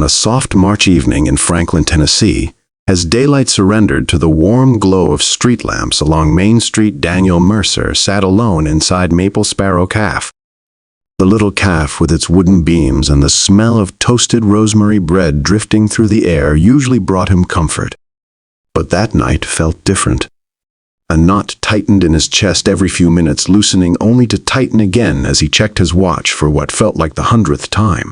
a soft March evening in Franklin, Tennessee, as daylight surrendered to the warm glow of street lamps along Main Street. Daniel Mercer sat alone inside Maple Sparrow Cafe. The little cafe with its wooden beams and the smell of toasted rosemary bread drifting through the air usually brought him comfort. But that night felt different. A knot tightened in his chest every few minutes, loosening only to tighten again as he checked his watch for what felt like the 100th time.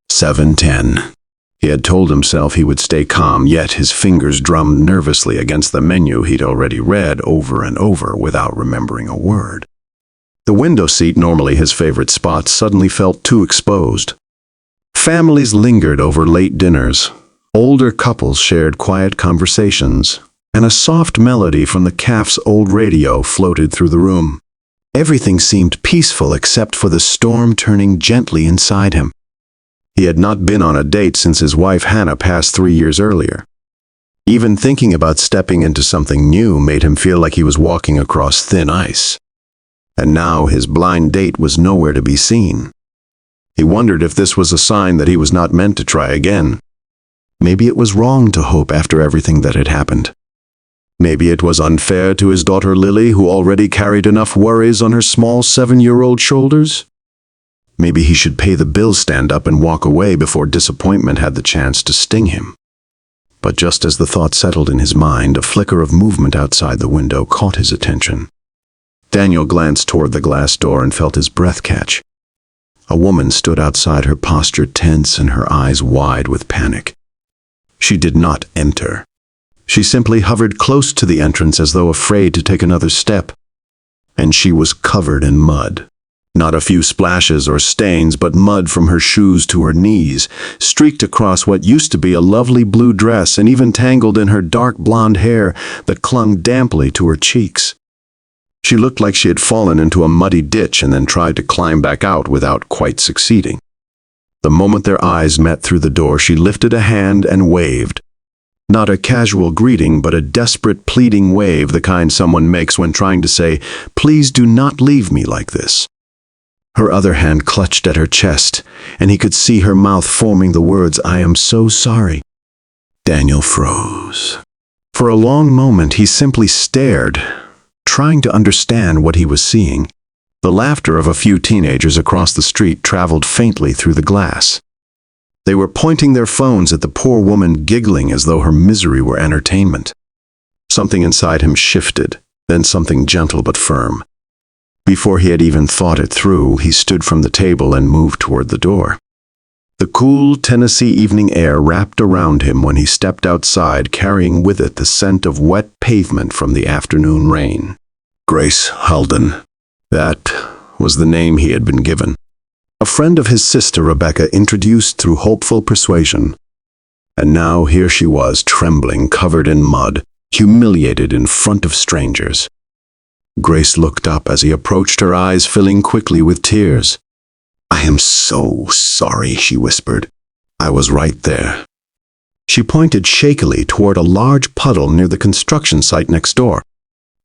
7:10. He had told himself he would stay calm, yet his fingers drummed nervously against the menu he'd already read over and over without remembering a word. The window seat, normally his favorite spot, suddenly felt too exposed. Families lingered over late dinners. Older couples shared quiet conversations, and a soft melody from the cafe's old radio floated through the room. Everything seemed peaceful except for the storm turning gently inside him. He had not been on a date since his wife Hannah passed 3 years earlier. Even thinking about stepping into something new made him feel like he was walking across thin ice. And now his blind date was nowhere to be seen. He wondered if this was a sign that he was not meant to try again. Maybe it was wrong to hope after everything that had happened. Maybe it was unfair to his daughter Lily, who already carried enough worries on her small 7-year-old shoulders. Maybe he should pay the bill, stand up, and walk away before disappointment had the chance to sting him. But just as the thought settled in his mind, a flicker of movement outside the window caught his attention. Daniel glanced toward the glass door and felt his breath catch. A woman stood outside, her posture tense and her eyes wide with panic. She did not enter. She simply hovered close to the entrance as though afraid to take another step. And she was covered in mud. Not a few splashes or stains, but mud from her shoes to her knees, streaked across what used to be a lovely blue dress and even tangled in her dark blonde hair that clung damply to her cheeks. She looked like she had fallen into a muddy ditch and then tried to climb back out without quite succeeding. The moment their eyes met through the door, she lifted a hand and waved. Not a casual greeting, but a desperate, pleading wave, the kind someone makes when trying to say, "Please do not leave me like this." Her other hand clutched at her chest, and he could see her mouth forming the words, "I am so sorry." Daniel froze. For a long moment, he simply stared, trying to understand what he was seeing. The laughter of a few teenagers across the street traveled faintly through the glass. They were pointing their phones at the poor woman, giggling as though her misery were entertainment. Something inside him shifted, then something gentle but firm. Before he had even thought it through, he stood from the table and moved toward the door. The cool Tennessee evening air wrapped around him when he stepped outside, carrying with it the scent of wet pavement from the afternoon rain. Grace Halden. That was the name he had been given. A friend of his sister Rebecca, introduced through hopeful persuasion. And now here she was, trembling, covered in mud, humiliated in front of strangers. Grace looked up as he approached, her eyes filling quickly with tears. "I am so sorry," she whispered. "I was right there." She pointed shakily toward a large puddle near the construction site next door.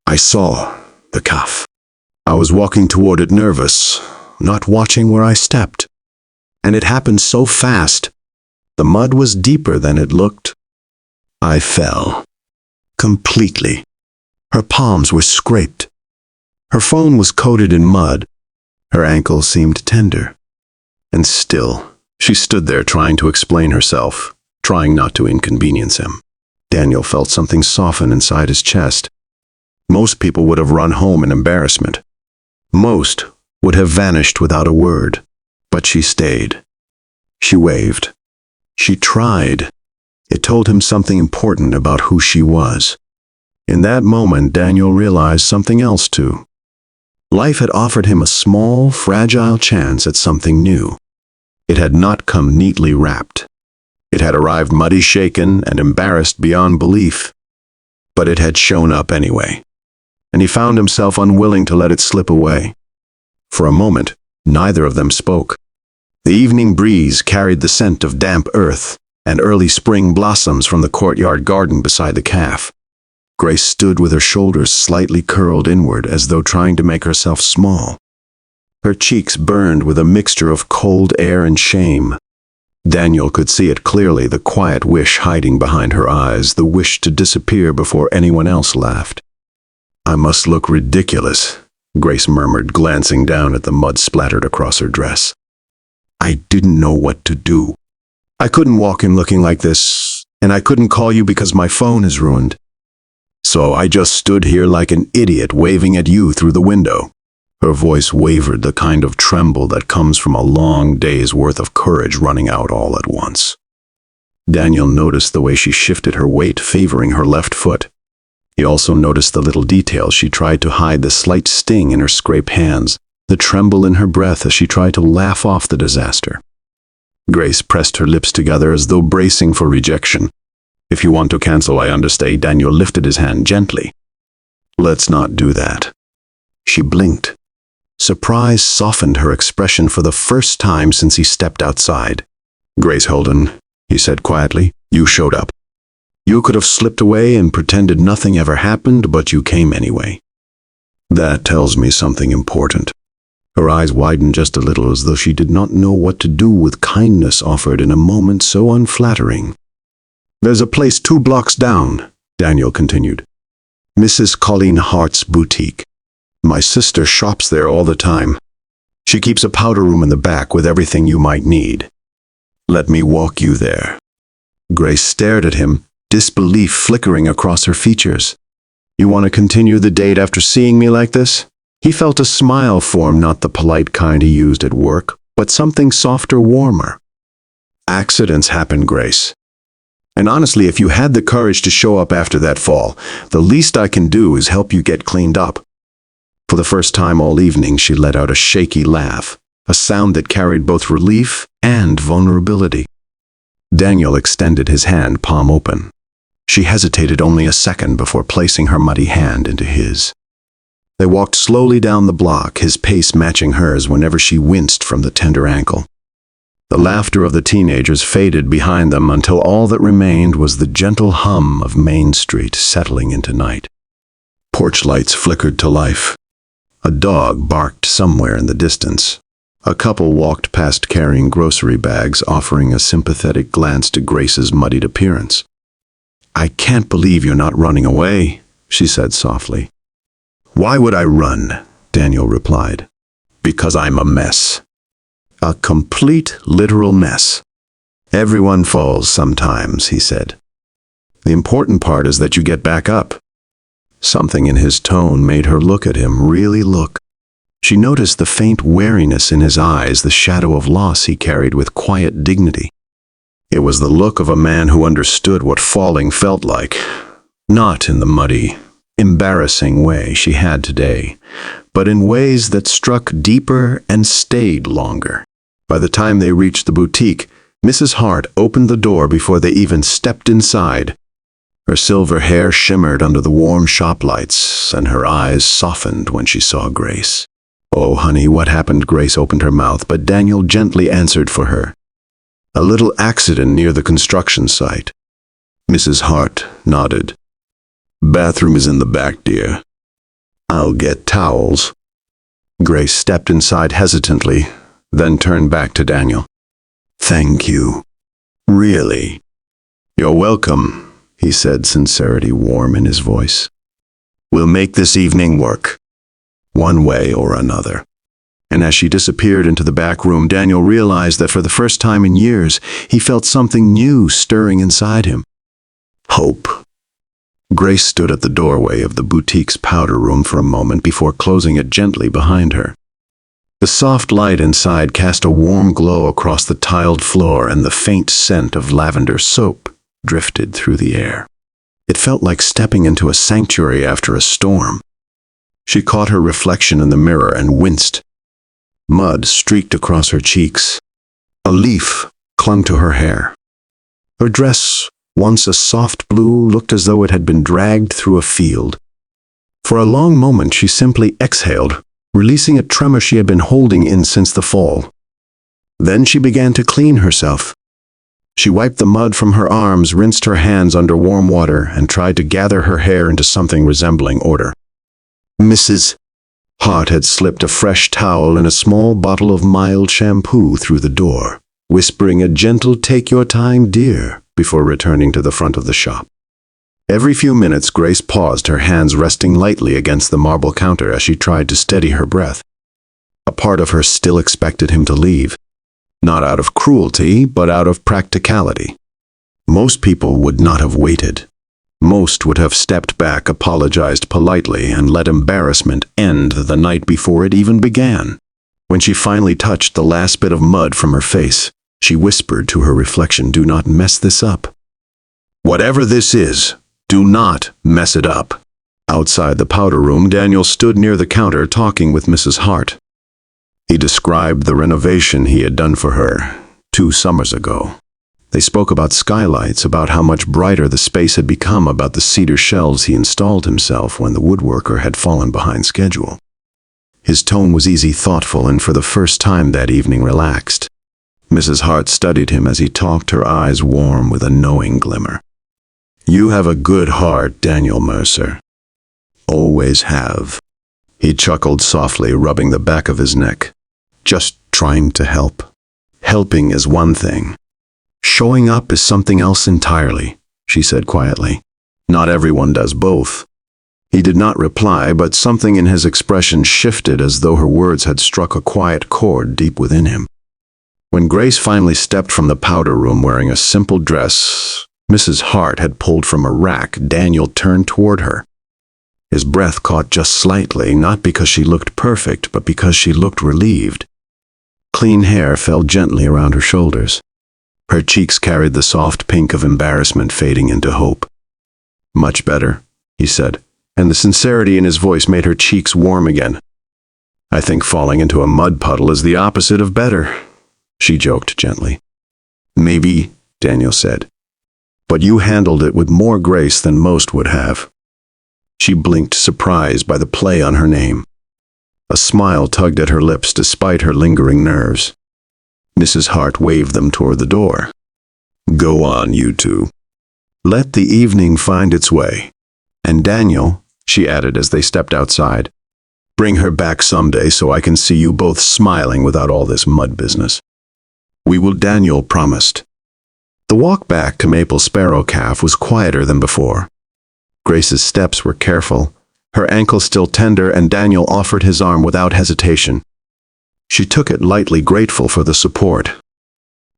"I saw the calf. I was walking toward it, nervous, not watching where I stepped. And it happened so fast. The mud was deeper than it looked. I fell. Completely. Her palms were scraped. Her phone was coated in mud. Her ankle seemed tender. And still, she stood there trying to explain herself, trying not to inconvenience him. Daniel felt something soften inside his chest. Most people would have run home in embarrassment. Most would have vanished without a word. But she stayed. She waved. She tried. It told him something important about who she was. In that moment, Daniel realized something else too. Life had offered him a small, fragile chance at something new. It had not come neatly wrapped. It had arrived muddy, shaken, and embarrassed beyond belief. But it had shown up anyway, and he found himself unwilling to let it slip away. For a moment, neither of them spoke. The evening breeze carried the scent of damp earth and early spring blossoms from the courtyard garden beside the cafe. Grace stood with her shoulders slightly curled inward as though trying to make herself small. Her cheeks burned with a mixture of cold air and shame. Daniel could see it clearly, the quiet wish hiding behind her eyes, the wish to disappear before anyone else laughed. "I must look ridiculous," Grace murmured, glancing down at the mud splattered across her dress. "I didn't know what to do. I couldn't walk in looking like this, and I couldn't call you because my phone is ruined. So I just stood here like an idiot waving at you through the window." Her voice wavered, the kind of tremble that comes from a long day's worth of courage running out all at once. Daniel noticed the way she shifted her weight, favoring her left foot. He also noticed the little details she tried to hide, the slight sting in her scraped hands, the tremble in her breath as she tried to laugh off the disaster. Grace pressed her lips together as though bracing for rejection. "If you want to cancel, I understand." Daniel lifted his hand gently. "Let's not do that." She blinked. Surprise softened her expression for the first time since he stepped outside. "Grace Halden," he said quietly, "you showed up. You could have slipped away and pretended nothing ever happened, but you came anyway. That tells me something important." Her eyes widened just a little, as though she did not know what to do with kindness offered in a moment so unflattering. "There's a place 2 blocks down," Daniel continued. "Mrs. Colleen Hart's boutique. My sister shops there all the time. She keeps a powder room in the back with everything you might need. Let me walk you there." Grace stared at him, disbelief flickering across her features. "You want to continue the date after seeing me like this?" He felt a smile form, not the polite kind he used at work, but something softer, warmer. "Accidents happen, Grace. And honestly, if you had the courage to show up after that fall, the least I can do is help you get cleaned up." For the first time all evening, she let out a shaky laugh, a sound that carried both relief and vulnerability. Daniel extended his hand, palm open. She hesitated only a second before placing her muddy hand into his. They walked slowly down the block, his pace matching hers whenever she winced from the tender ankle. The laughter of the teenagers faded behind them until all that remained was the gentle hum of Main Street settling into night. Porch lights flickered to life. A dog barked somewhere in the distance. A couple walked past carrying grocery bags, offering a sympathetic glance to Grace's muddied appearance. "I can't believe you're not running away," she said softly. "Why would I run?" Daniel replied. "Because I'm a mess. A complete, literal mess. Everyone falls sometimes," he said. "The important part is that you get back up." Something in his tone made her look at him, really look. She noticed the faint wariness in his eyes, the shadow of loss he carried with quiet dignity. It was the look of a man who understood what falling felt like, not in the muddy, embarrassing way she had today, but in ways that struck deeper and stayed longer. By the time they reached the boutique, Mrs. Hart opened the door before they even stepped inside. Her silver hair shimmered under the warm shop lights, and her eyes softened when she saw Grace. "Oh, honey, what happened?" Grace opened her mouth, but Daniel gently answered for her. "A little accident near the construction site." Mrs. Hart nodded. "Bathroom is in the back, dear. I'll get towels." Grace stepped inside hesitantly, then turned back to Daniel. "Thank you. Really." "You're welcome," he said, sincerity warm in his voice. "We'll make this evening work, one way or another." And as she disappeared into the back room, Daniel realized that for the first time in years, he felt something new stirring inside him. Hope. Grace stood at the doorway of the boutique's powder room for a moment before closing it gently behind her. The soft light inside cast a warm glow across the tiled floor, and the faint scent of lavender soap drifted through the air. It felt like stepping into a sanctuary after a storm. She caught her reflection in the mirror and winced. Mud streaked across her cheeks. A leaf clung to her hair. Her dress, once a soft blue, looked as though it had been dragged through a field. For a long moment she simply exhaled, releasing a tremor she had been holding in since the fall. Then she began to clean herself. She wiped the mud from her arms, rinsed her hands under warm water, and tried to gather her hair into something resembling order. Mrs. Hart had slipped a fresh towel and a small bottle of mild shampoo through the door. whispering a gentle "Take your time, dear," before returning to the front of the shop. Every few minutes, Grace paused, her hands resting lightly against the marble counter as she tried to steady her breath. A part of her still expected him to leave, not out of cruelty, but out of practicality. Most people would not have waited. Most would have stepped back, apologized politely, and let embarrassment end the night before it even began. When she finally touched the last bit of mud from her face, she whispered to her reflection, "Do not mess this up. Whatever this is, do not mess it up." Outside the powder room, Daniel stood near the counter talking with Mrs. Hart. He described the renovation he had done for her 2 summers ago. They spoke about skylights, about how much brighter the space had become, about the cedar shelves he installed himself when the woodworker had fallen behind schedule. His tone was easy, thoughtful, and for the first time that evening relaxed. Mrs. Hart studied him as he talked, her eyes warm with a knowing glimmer. "You have a good heart, Daniel Mercer. Always have." He chuckled softly, rubbing the back of his neck. "Just trying to help. Helping is one thing. Showing up is something else entirely," she said quietly. "Not everyone does both." He did not reply, but something in his expression shifted as though her words had struck a quiet chord deep within him. When Grace finally stepped from the powder room wearing a simple dress Mrs. Hart had pulled from a rack, Daniel turned toward her. His breath caught just slightly, not because she looked perfect, but because she looked relieved. Clean hair fell gently around her shoulders. Her cheeks carried the soft pink of embarrassment fading into hope. "Much better," he said, and the sincerity in his voice made her cheeks warm again. "I think falling into a mud puddle is the opposite of better," she joked gently. "Maybe," Daniel said, "but you handled it with more grace than most would have." She blinked, surprised by the play on her name. A smile tugged at her lips despite her lingering nerves. Mrs. Hart waved them toward the door. "Go on, you two. Let the evening find its way. And Daniel," she added as they stepped outside, "bring her back someday so I can see you both smiling without all this mud business." "We will," Daniel promised. The walk back to Maple Sparrow Calf was quieter than before. Grace's steps were careful, her ankle still tender, and Daniel offered his arm without hesitation. She took it lightly, grateful for the support.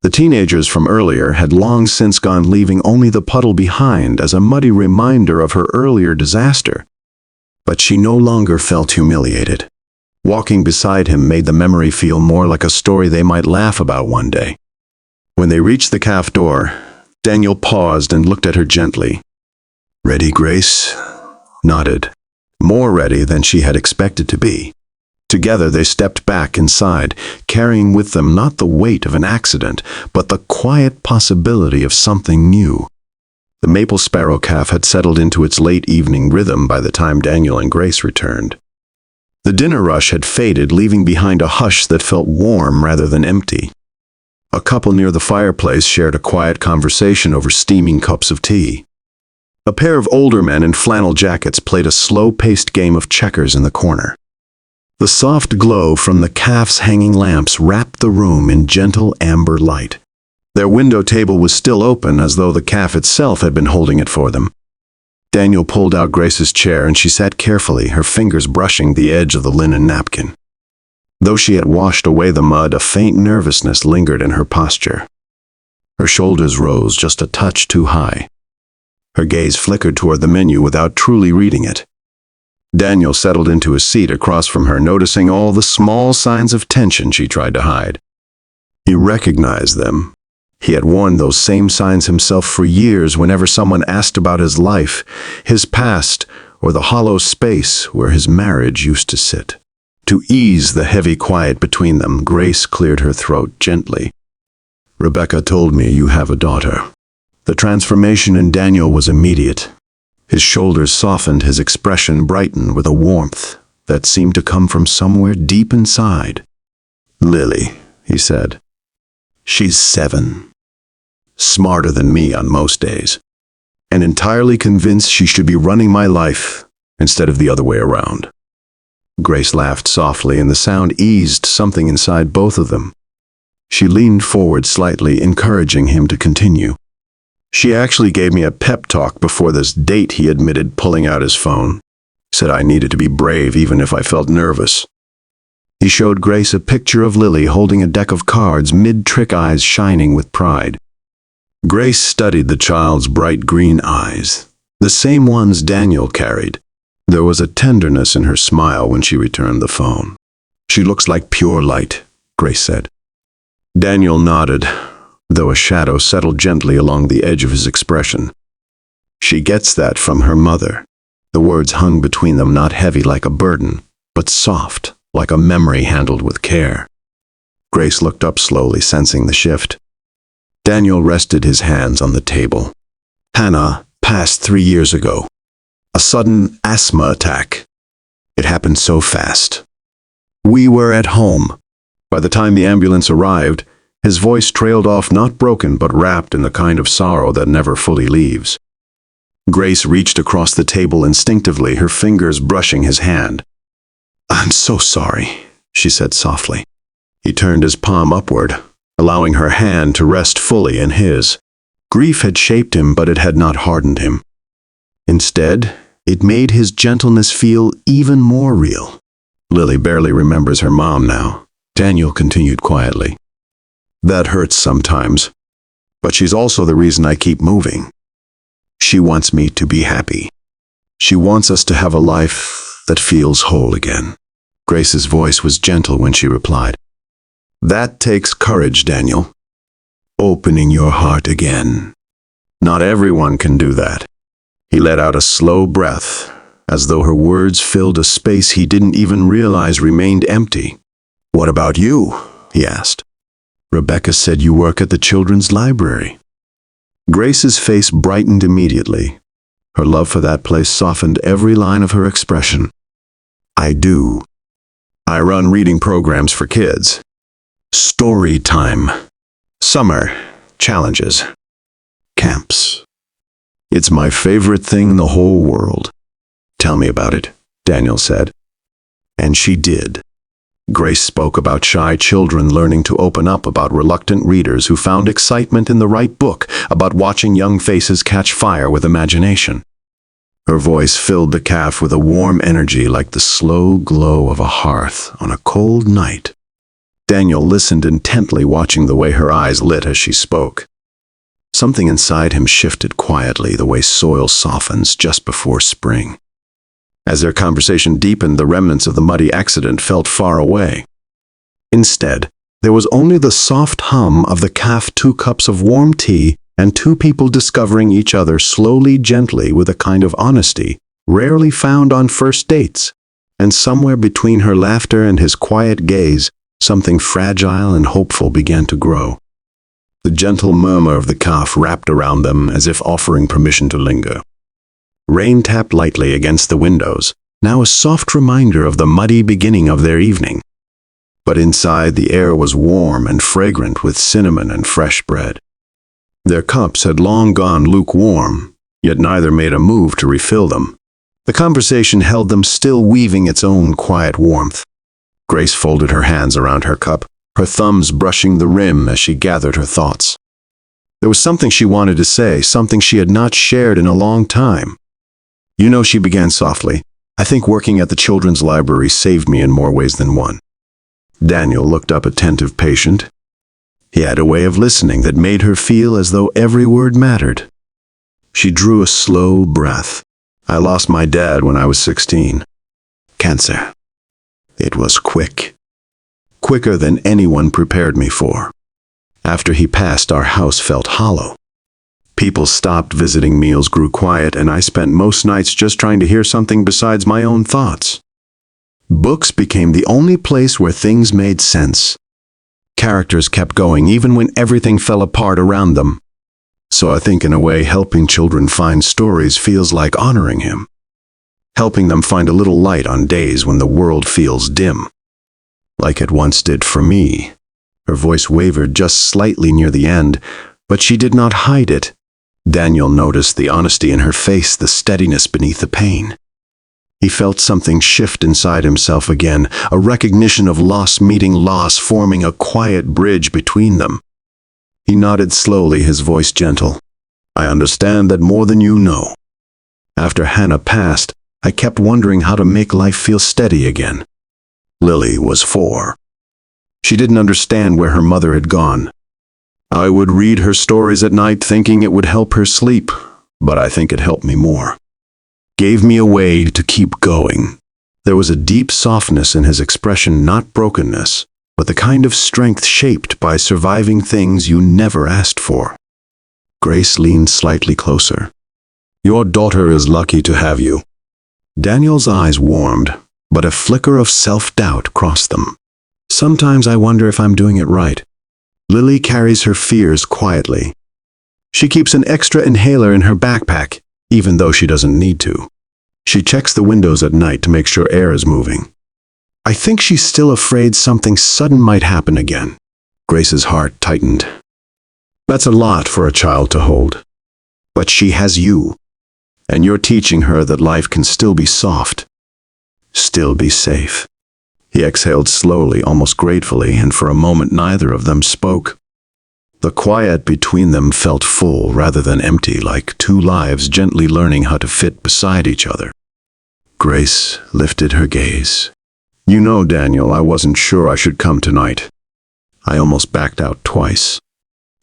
The teenagers from earlier had long since gone, leaving only the puddle behind as a muddy reminder of her earlier disaster. But she no longer felt humiliated. Walking beside him made the memory feel more like a story they might laugh about one day. When they reached the calf door, Daniel paused and looked at her gently. "Ready, Grace?" Nodded, more ready than she had expected to be. Together they stepped back inside, carrying with them not the weight of an accident, but the quiet possibility of something new. The Maple Sparrow Calf had settled into its late evening rhythm by the time Daniel and Grace returned. The dinner rush had faded, leaving behind a hush that felt warm rather than empty. A couple near the fireplace shared a quiet conversation over steaming cups of tea. A pair of older men in flannel jackets played a slow-paced game of checkers in the corner. The soft glow from the calf's hanging lamps wrapped the room in gentle amber light. Their window table was still open, as though the calf itself had been holding it for them. Daniel pulled out Grace's chair, and she sat carefully, her fingers brushing the edge of the linen napkin. Though she had washed away the mud, a faint nervousness lingered in her posture. Her shoulders rose just a touch too high. Her gaze flickered toward the menu without truly reading it. Daniel settled into a seat across from her, noticing all the small signs of tension she tried to hide. He recognized them. He had worn those same signs himself for years whenever someone asked about his life, his past, or the hollow space where his marriage used to sit. To ease the heavy quiet between them, Grace cleared her throat gently. "Rebecca told me you have a daughter." The transformation in Daniel was immediate. His shoulders softened, his expression brightened with a warmth that seemed to come from somewhere deep inside. "Lily," he said. "She's 7. Smarter than me on most days. And entirely convinced she should be running my life instead of the other way around." Grace laughed softly, and the sound eased something inside both of them. She leaned forward slightly, encouraging him to continue. She actually gave me a pep talk before this date, he admitted, pulling out his phone. Said I needed to be brave even if I felt nervous. He showed Grace a picture of Lily holding a deck of cards, mid-trick, eyes shining with pride. Grace studied the child's bright green eyes, the same ones Daniel carried. There was a tenderness in her smile when she returned the phone. She looks like pure light, Grace said. Daniel nodded, though a shadow settled gently along the edge of his expression. She gets that from her mother. The words hung between them, not heavy like a burden, but soft, like a memory handled with care. Grace looked up slowly, sensing the shift. Daniel rested his hands on the table. Hannah passed 3 years ago. A sudden asthma attack. It happened so fast. We were at home. By the time the ambulance arrived, his voice trailed off, not broken but wrapped in the kind of sorrow that never fully leaves. Grace reached across the table instinctively, her fingers brushing his hand. I'm so sorry, she said softly. He turned his palm upward, allowing her hand to rest fully in his. Grief had shaped him, but it had not hardened him. Instead, it made his gentleness feel even more real. Lily barely remembers her mom now, Daniel continued quietly. That hurts sometimes, but she's also the reason I keep moving. She wants me to be happy. She wants us to have a life that feels whole again. Grace's voice was gentle when she replied. That takes courage, Daniel. Opening your heart again. Not everyone can do that. He let out a slow breath, as though her words filled a space he didn't even realize remained empty. What about you? He asked. Rebecca said you work at the children's library. Grace's face brightened immediately. Her love for that place softened every line of her expression. I do. I run reading programs for kids. Story time. Summer. Challenges. Camps. It's my favorite thing in the whole world. Tell me about it, Daniel said. And she did. Grace spoke about shy children learning to open up, about reluctant readers who found excitement in the right book, about watching young faces catch fire with imagination. Her voice filled the café with a warm energy like the slow glow of a hearth on a cold night. Daniel listened intently, watching the way her eyes lit as she spoke. Something inside him shifted quietly, the way soil softens just before spring. As their conversation deepened, the remnants of the muddy accident felt far away. Instead, there was only the soft hum of the café, 2 cups of warm tea, and 2 people discovering each other slowly, gently, with a kind of honesty rarely found on first dates. And somewhere between her laughter and his quiet gaze, something fragile and hopeful began to grow. The gentle murmur of the café wrapped around them as if offering permission to linger. Rain tapped lightly against the windows, now a soft reminder of the muddy beginning of their evening. But inside, the air was warm and fragrant with cinnamon and fresh bread. Their cups had long gone lukewarm, yet neither made a move to refill them. The conversation held them still, weaving its own quiet warmth. Grace folded her hands around her cup, her thumbs brushing the rim as she gathered her thoughts. There was something she wanted to say, something she had not shared in a long time. You know, she began softly, I think working at the children's library saved me in more ways than one. Daniel looked up, attentive, patient. He had a way of listening that made her feel as though every word mattered. She drew a slow breath. I lost my dad when I was 16. Cancer. It was quick. Quicker than anyone prepared me for. After he passed, our house felt hollow. People stopped visiting, meals grew quiet, and I spent most nights just trying to hear something besides my own thoughts. Books became the only place where things made sense. Characters kept going even when everything fell apart around them. So I think in a way helping children find stories feels like honoring him. Helping them find a little light on days when the world feels dim. Like it once did for me. Her voice wavered just slightly near the end, but she did not hide it. Daniel noticed the honesty in her face, the steadiness beneath the pain. He felt something shift inside himself again, a recognition of loss meeting loss, forming a quiet bridge between them. He nodded slowly, his voice gentle. I understand that more than you know. After Hannah passed, I kept wondering how to make life feel steady again. Lily was 4. She didn't understand where her mother had gone. I would read her stories at night thinking it would help her sleep, but I think it helped me more. Gave me a way to keep going. There was a deep softness in his expression, not brokenness, but the kind of strength shaped by surviving things you never asked for. Grace leaned slightly closer. Your daughter is lucky to have you. Daniel's eyes warmed, but a flicker of self-doubt crossed them. Sometimes I wonder if I'm doing it right. Lily carries her fears quietly. She keeps an extra inhaler in her backpack, even though she doesn't need to. She checks the windows at night to make sure air is moving. I think she's still afraid something sudden might happen again. Grace's heart tightened. That's a lot for a child to hold. But she has you, and you're teaching her that life can still be soft, still be safe. He exhaled slowly, almost gratefully, and for a moment neither of them spoke. The quiet between them felt full rather than empty, like two lives gently learning how to fit beside each other. Grace lifted her gaze. You know, Daniel, I wasn't sure I should come tonight. I almost backed out twice.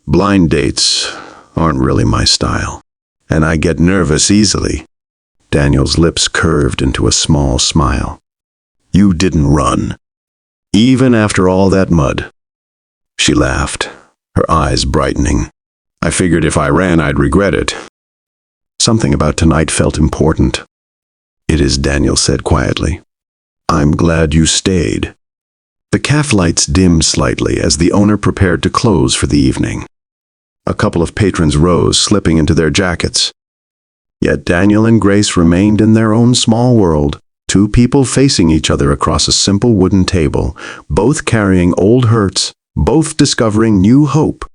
Blind dates aren't really my style, and I get nervous easily. Daniel's lips curved into a small smile. You didn't run, even after all that mud. She laughed, her eyes brightening. I figured if I ran, I'd regret it. Something about tonight felt important. It is, Daniel said quietly. I'm glad you stayed. The cafe lights dimmed slightly as the owner prepared to close for the evening. A couple of patrons rose, slipping into their jackets. Yet Daniel and Grace remained in their own small world, two people facing each other across a simple wooden table, both carrying old hurts, both discovering new hope.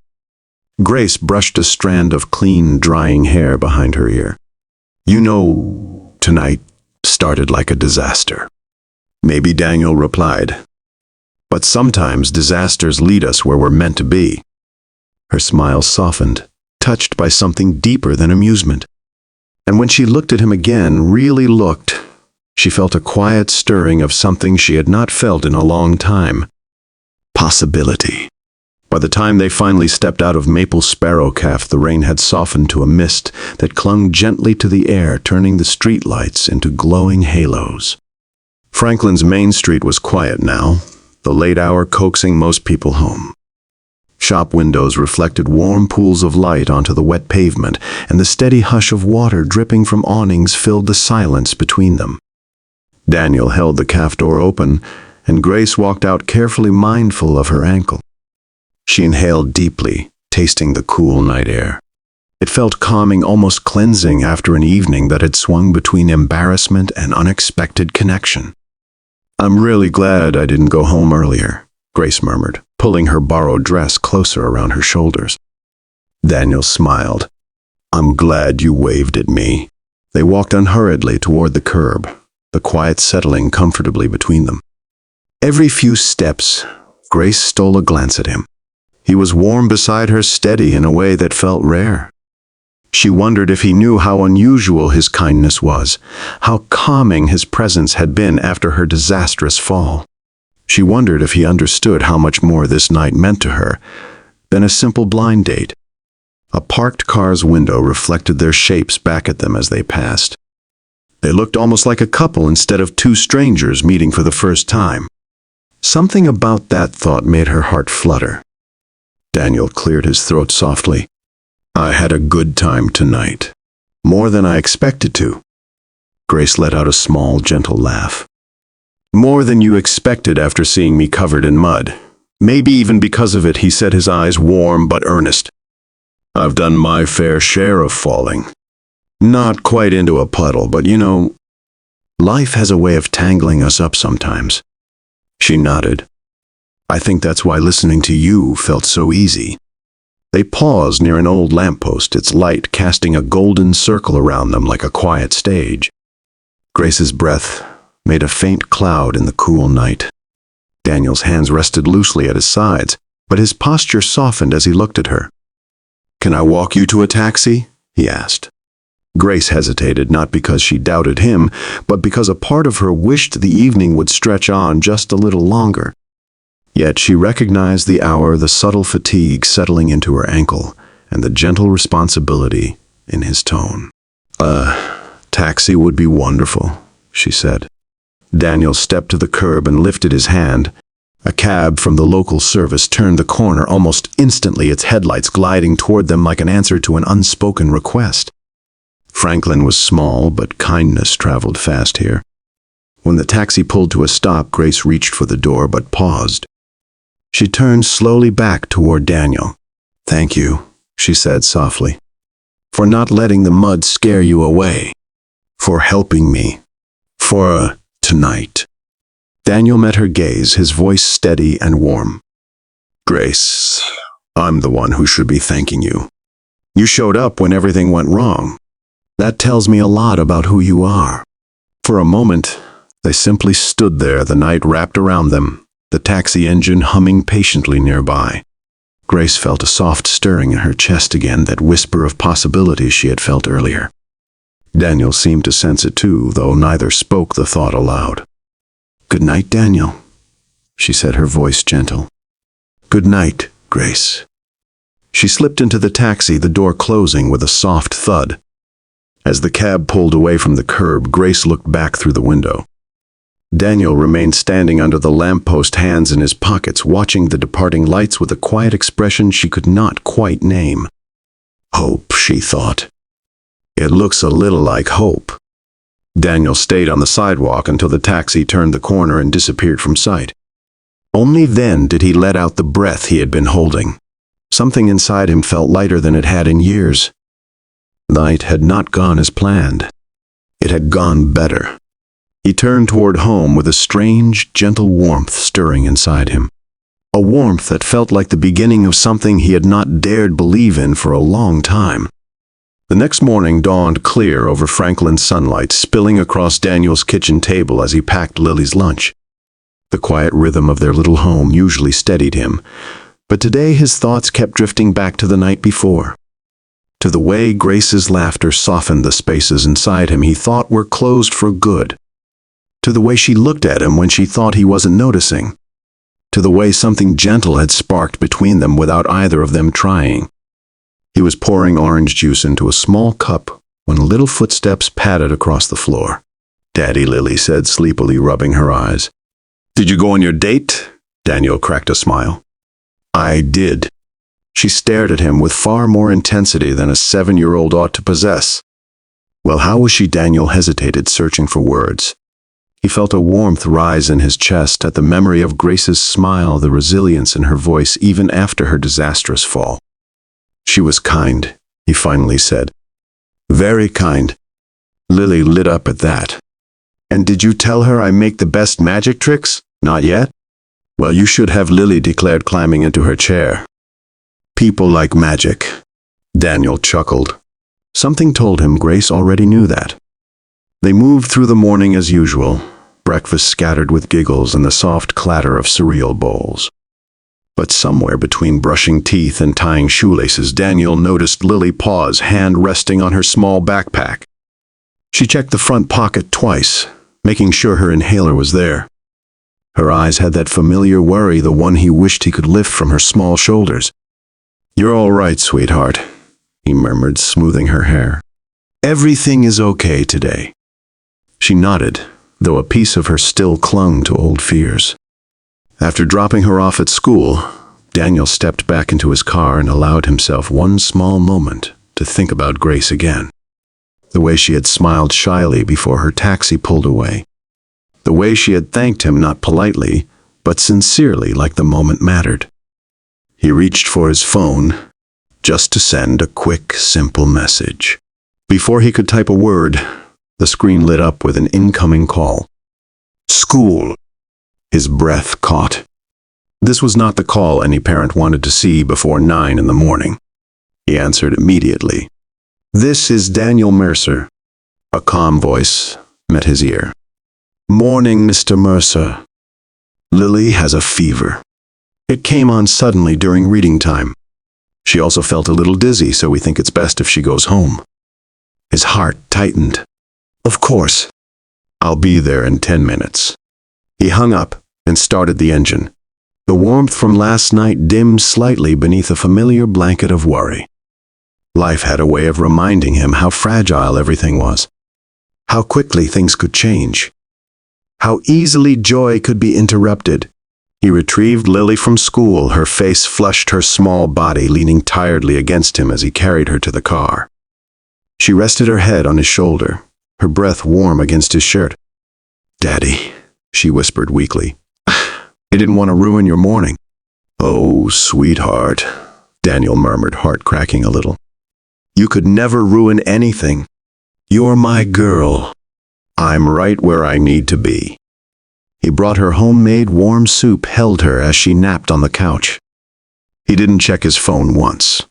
Grace brushed a strand of clean, drying hair behind her ear. You know, tonight started like a disaster. Maybe, Daniel replied. But sometimes disasters lead us where we're meant to be. Her smile softened, touched by something deeper than amusement. And when she looked at him again, really looked, she felt a quiet stirring of something she had not felt in a long time. Possibility. By the time they finally stepped out of Maple Sparrow Cafe, the rain had softened to a mist that clung gently to the air, turning the streetlights into glowing halos. Franklin's main street was quiet now, the late hour coaxing most people home. Shop windows reflected warm pools of light onto the wet pavement, and the steady hush of water dripping from awnings filled the silence between them. Daniel held the cafe door open, and Grace walked out carefully, mindful of her ankle. She inhaled deeply, tasting the cool night air. It felt calming, almost cleansing after an evening that had swung between embarrassment and unexpected connection. I'm really glad I didn't go home earlier, Grace murmured, pulling her borrowed dress closer around her shoulders. Daniel smiled. I'm glad you waved at me. They walked unhurriedly toward the curb, the quiet settling comfortably between them. Every few steps, Grace stole a glance at him. He was warm beside her, steady in a way that felt rare. She wondered if he knew how unusual his kindness was, how calming his presence had been after her disastrous fall. She wondered if he understood how much more this night meant to her than a simple blind date. A parked car's window reflected their shapes back at them as they passed. They looked almost like a couple instead of two strangers meeting for the first time. Something about that thought made her heart flutter. Daniel cleared his throat softly. I had a good time tonight. More than I expected to. Grace let out a small, gentle laugh. More than you expected after seeing me covered in mud. Maybe even because of it, he said, his eyes warm but earnest. I've done my fair share of falling. Not quite into a puddle, but you know, life has a way of tangling us up sometimes. She nodded. I think that's why listening to you felt so easy. They paused near an old lamppost, its light casting a golden circle around them like a quiet stage. Grace's breath made a faint cloud in the cool night. Daniel's hands rested loosely at his sides, but his posture softened as he looked at her. "Can I walk you to a taxi?" he asked. Grace hesitated, not because she doubted him, but because a part of her wished the evening would stretch on just a little longer. Yet she recognized the hour, the subtle fatigue settling into her ankle, and the gentle responsibility in his tone. Taxi would be wonderful," she said. Daniel stepped to the curb and lifted his hand. A cab from the local service turned the corner almost instantly, its headlights gliding toward them like an answer to an unspoken request. Franklin was small, but kindness traveled fast here. When the taxi pulled to a stop, Grace reached for the door but paused. She turned slowly back toward Daniel. "Thank you," she said softly, "for not letting the mud scare you away, for helping me, for tonight." Daniel met her gaze, his voice steady and warm. "Grace, I'm the one who should be thanking you. You showed up when everything went wrong. That tells me a lot about who you are." For a moment, they simply stood there, the night wrapped around them, the taxi engine humming patiently nearby. Grace felt a soft stirring in her chest again, that whisper of possibilities she had felt earlier. Daniel seemed to sense it too, though neither spoke the thought aloud. "Good night, Daniel," she said, her voice gentle. "Good night, Grace." She slipped into the taxi, the door closing with a soft thud. As the cab pulled away from the curb, Grace looked back through the window. Daniel remained standing under the lamppost, hands in his pockets, watching the departing lights with a quiet expression she could not quite name. Hope, she thought. It looks a little like hope. Daniel stayed on the sidewalk until the taxi turned the corner and disappeared from sight. Only then did he let out the breath he had been holding. Something inside him felt lighter than it had in years. The night had not gone as planned. It had gone better. He turned toward home with a strange, gentle warmth stirring inside him. A warmth that felt like the beginning of something he had not dared believe in for a long time. The next morning dawned clear over Franklin's sunlight, spilling across Daniel's kitchen table as he packed Lily's lunch. The quiet rhythm of their little home usually steadied him, but today his thoughts kept drifting back to the night before. To the way Grace's laughter softened the spaces inside him he thought were closed for good. To the way she looked at him when she thought he wasn't noticing. To the way something gentle had sparked between them without either of them trying. He was pouring orange juice into a small cup when little footsteps padded across the floor. "Daddy," Lily said sleepily, rubbing her eyes. "Did you go on your date?" Daniel cracked a smile. "I did." She stared at him with far more intensity than a 7-year-old ought to possess. "Well, how was she?" Daniel hesitated, searching for words. He felt a warmth rise in his chest at the memory of Grace's smile, the resilience in her voice even after her disastrous fall. "She was kind," he finally said. "Very kind." Lily lit up at that. "And did you tell her I make the best magic tricks?" "Not yet?" "Well, you should have," Lily declared, climbing into her chair. "People like magic." Daniel chuckled. Something told him Grace already knew that. They moved through the morning as usual, breakfast scattered with giggles and the soft clatter of cereal bowls. But somewhere between brushing teeth and tying shoelaces, Daniel noticed Lily pause, hand resting on her small backpack. She checked the front pocket twice, making sure her inhaler was there. Her eyes had that familiar worry, the one he wished he could lift from her small shoulders. "You're all right, sweetheart," he murmured, smoothing her hair. "Everything is okay today." She nodded, though a piece of her still clung to old fears. After dropping her off at school, Daniel stepped back into his car and allowed himself one small moment to think about Grace again. The way she had smiled shyly before her taxi pulled away. The way she had thanked him not politely, but sincerely, like the moment mattered. He reached for his phone, just to send a quick, simple message. Before he could type a word, the screen lit up with an incoming call. "School." His breath caught. This was not the call any parent wanted to see before 9 in the morning. He answered immediately. "This is Daniel Mercer." A calm voice, met his ear. "Morning, Mr. Mercer. Lily has a fever." It came on suddenly during reading time. She also felt a little dizzy, so we think it's best if she goes home. His heart tightened. "Of course. I'll be there in 10 minutes. He hung up and started the engine. The warmth from last night dimmed slightly beneath a familiar blanket of worry. Life had a way of reminding him how fragile everything was, how quickly things could change, how easily joy could be interrupted. He retrieved Lily from school, her face flushed, her small body leaning tiredly against him as he carried her to the car. She rested her head on his shoulder, her breath warm against his shirt. "Daddy," she whispered weakly. "I didn't want to ruin your morning." "Oh, sweetheart," Daniel murmured, heart cracking a little. "You could never ruin anything. You're my girl. I'm right where I need to be." He brought her homemade warm soup, held her as she napped on the couch. He didn't check his phone once.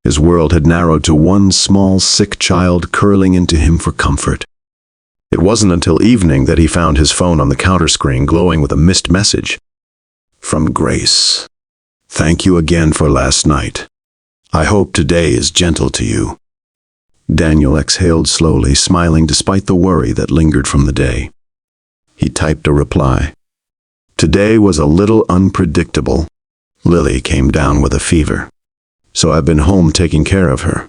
His world had narrowed to one small, sick child curling into him for comfort. It wasn't until evening that he found his phone on the counter screen glowing with a missed message. From Grace. "Thank you again for last night. I hope today is gentle to you." Daniel exhaled slowly, smiling despite the worry that lingered from the day. He typed a reply. "Today was a little unpredictable. Lily came down with a fever, so I've been home taking care of her.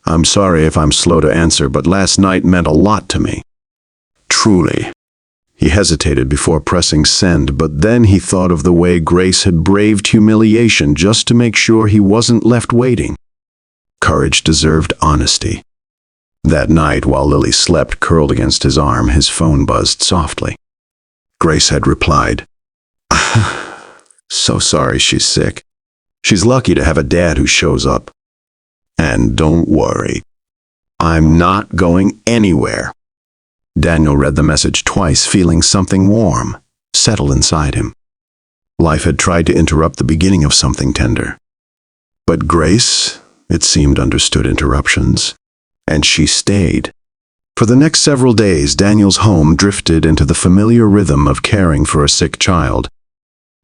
I'm sorry if I'm slow to answer, but last night meant a lot to me. Truly." He hesitated before pressing send, but then he thought of the way Grace had braved humiliation just to make sure he wasn't left waiting. Courage deserved honesty. That night, while Lily slept curled against his arm, his phone buzzed softly. Grace had replied, "So sorry she's sick. She's lucky to have a dad who shows up. And don't worry, I'm not going anywhere." Daniel read the message twice, feeling something warm settle inside him. Life had tried to interrupt the beginning of something tender. But Grace, it seemed, understood interruptions, and she stayed. For the next several days, Daniel's home drifted into the familiar rhythm of caring for a sick child.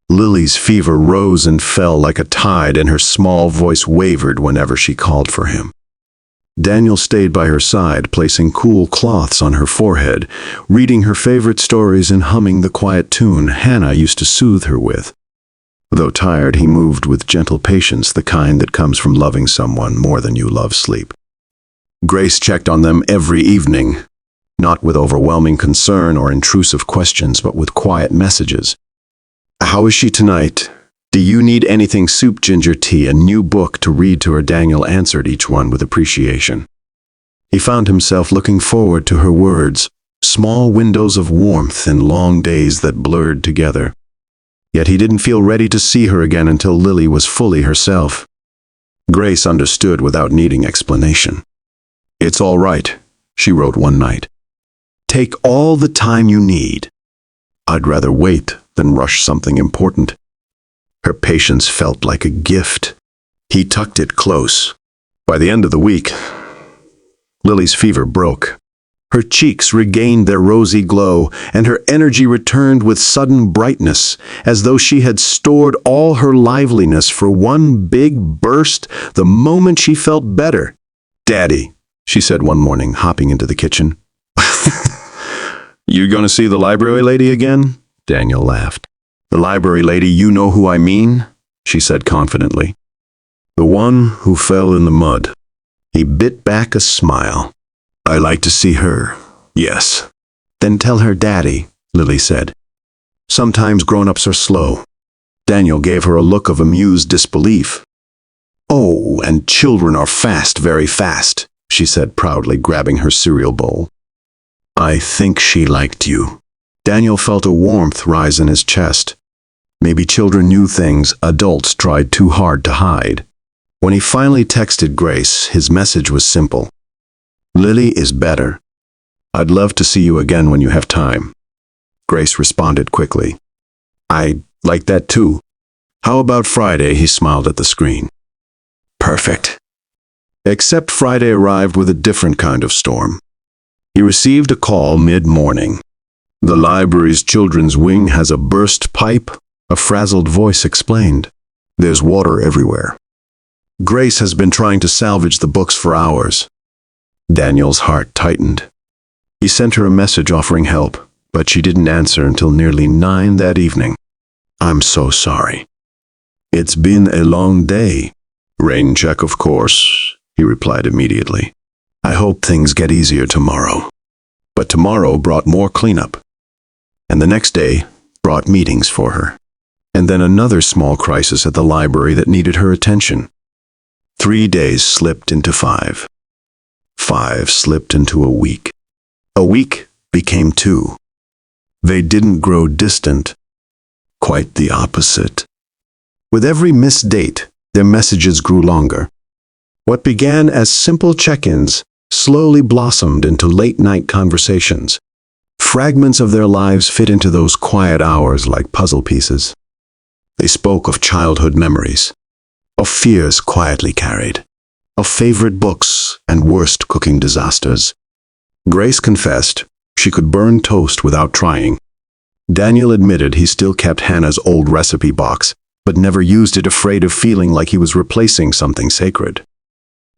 Lily's fever rose and fell like a tide, and her small voice wavered whenever she called for him. Daniel stayed by her side, placing cool cloths on her forehead, reading her favorite stories and humming the quiet tune Hannah used to soothe her with. Though tired, he moved with gentle patience, the kind that comes from loving someone more than you love sleep. Grace checked on them every evening, not with overwhelming concern or intrusive questions, but with quiet messages. "How is she tonight? Do you need anything? Soup, ginger tea, a new book to read to her?" Daniel answered each one with appreciation. He found himself looking forward to her words, small windows of warmth in long days that blurred together. Yet he didn't feel ready to see her again until Lily was fully herself. Grace understood without needing explanation. "It's all right," she wrote one night. "Take all the time you need. I'd rather wait than rush something important." Her patience felt like a gift. He tucked it close. By the end of the week, Lily's fever broke. Her cheeks regained their rosy glow, and her energy returned with sudden brightness, as though she had stored all her liveliness for one big burst the moment she felt better. "Daddy," she said one morning, hopping into the kitchen. "You gonna see the library lady again?" Daniel laughed. "The library lady, you know who I mean," she said confidently. "The one who fell in the mud." He bit back a smile. "I like to see her, yes." "Then tell her Daddy," Lily said. "Sometimes grown-ups are slow." Daniel gave her a look of amused disbelief. "Oh, and children are fast, very fast," she said proudly, grabbing her cereal bowl. "I think she liked you." Daniel felt a warmth rise in his chest. Maybe children knew things adults tried too hard to hide. When he finally texted Grace, his message was simple. "Lily is better. I'd love to see you again when you have time." Grace responded quickly. "I'd like that too. How about Friday?" He smiled at the screen. "Perfect." Except Friday arrived with a different kind of storm. He received a call mid-morning. "The library's children's wing has a burst pipe," a frazzled voice explained. "There's water everywhere. Grace has been trying to salvage the books for hours." Daniel's heart tightened. He sent her a message offering help, but she didn't answer until nearly 9 that evening. "I'm so sorry. It's been a long day." "Rain check, of course," he replied immediately. "I hope things get easier tomorrow." But tomorrow brought more cleanup. And the next day brought meetings for her. And then another small crisis at the library that needed her attention. 3 days slipped into 5. 5 slipped into a week. A week became 2. They didn't grow distant. Quite the opposite. With every missed date, their messages grew longer. What began as simple check-ins slowly blossomed into late-night conversations. Fragments of their lives fit into those quiet hours like puzzle pieces. They spoke of childhood memories, of fears quietly carried, of favorite books and worst cooking disasters. Grace confessed she could burn toast without trying. Daniel admitted he still kept Hannah's old recipe box, but never used it, afraid of feeling like he was replacing something sacred.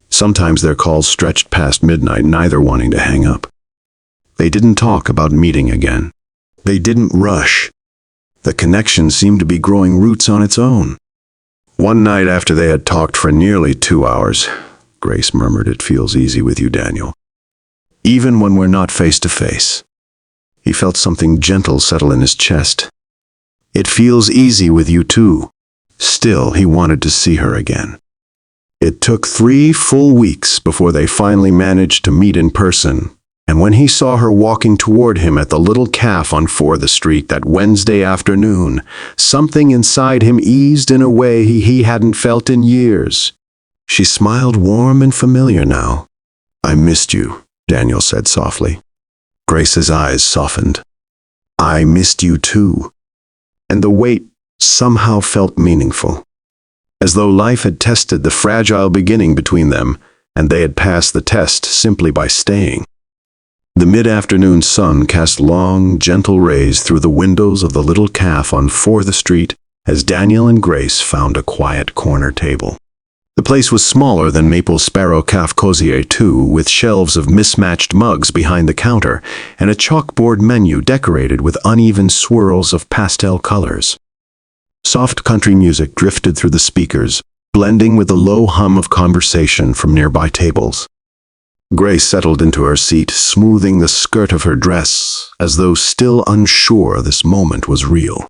Sometimes their calls stretched past midnight, neither wanting to hang up. They didn't talk about meeting again. They didn't rush. The connection seemed to be growing roots on its own. One night after they had talked for nearly 2 hours, Grace murmured, "It feels easy with you, Daniel. Even when we're not face to face." He felt something gentle settle in his chest. "It feels easy with you too." Still, he wanted to see her again. It took 3 full weeks before they finally managed to meet in person, and when he saw her walking toward him at the little cafe on 4th Street that Wednesday afternoon, something inside him eased in a way he hadn't felt in years. She smiled, warm and familiar now. "I missed you," Daniel said softly. Grace's eyes softened. "I missed you too." And the wait somehow felt meaningful, as though life had tested the fragile beginning between them, and they had passed the test simply by staying. The mid-afternoon sun cast long, gentle rays through the windows of the little cafe on 4th Street as Daniel and Grace found a quiet corner table. The place was smaller than Maple Sparrow Café Cozier 2, with shelves of mismatched mugs behind the counter and a chalkboard menu decorated with uneven swirls of pastel colors. Soft country music drifted through the speakers, blending with the low hum of conversation from nearby tables. Grace settled into her seat, smoothing the skirt of her dress, as though still unsure this moment was real.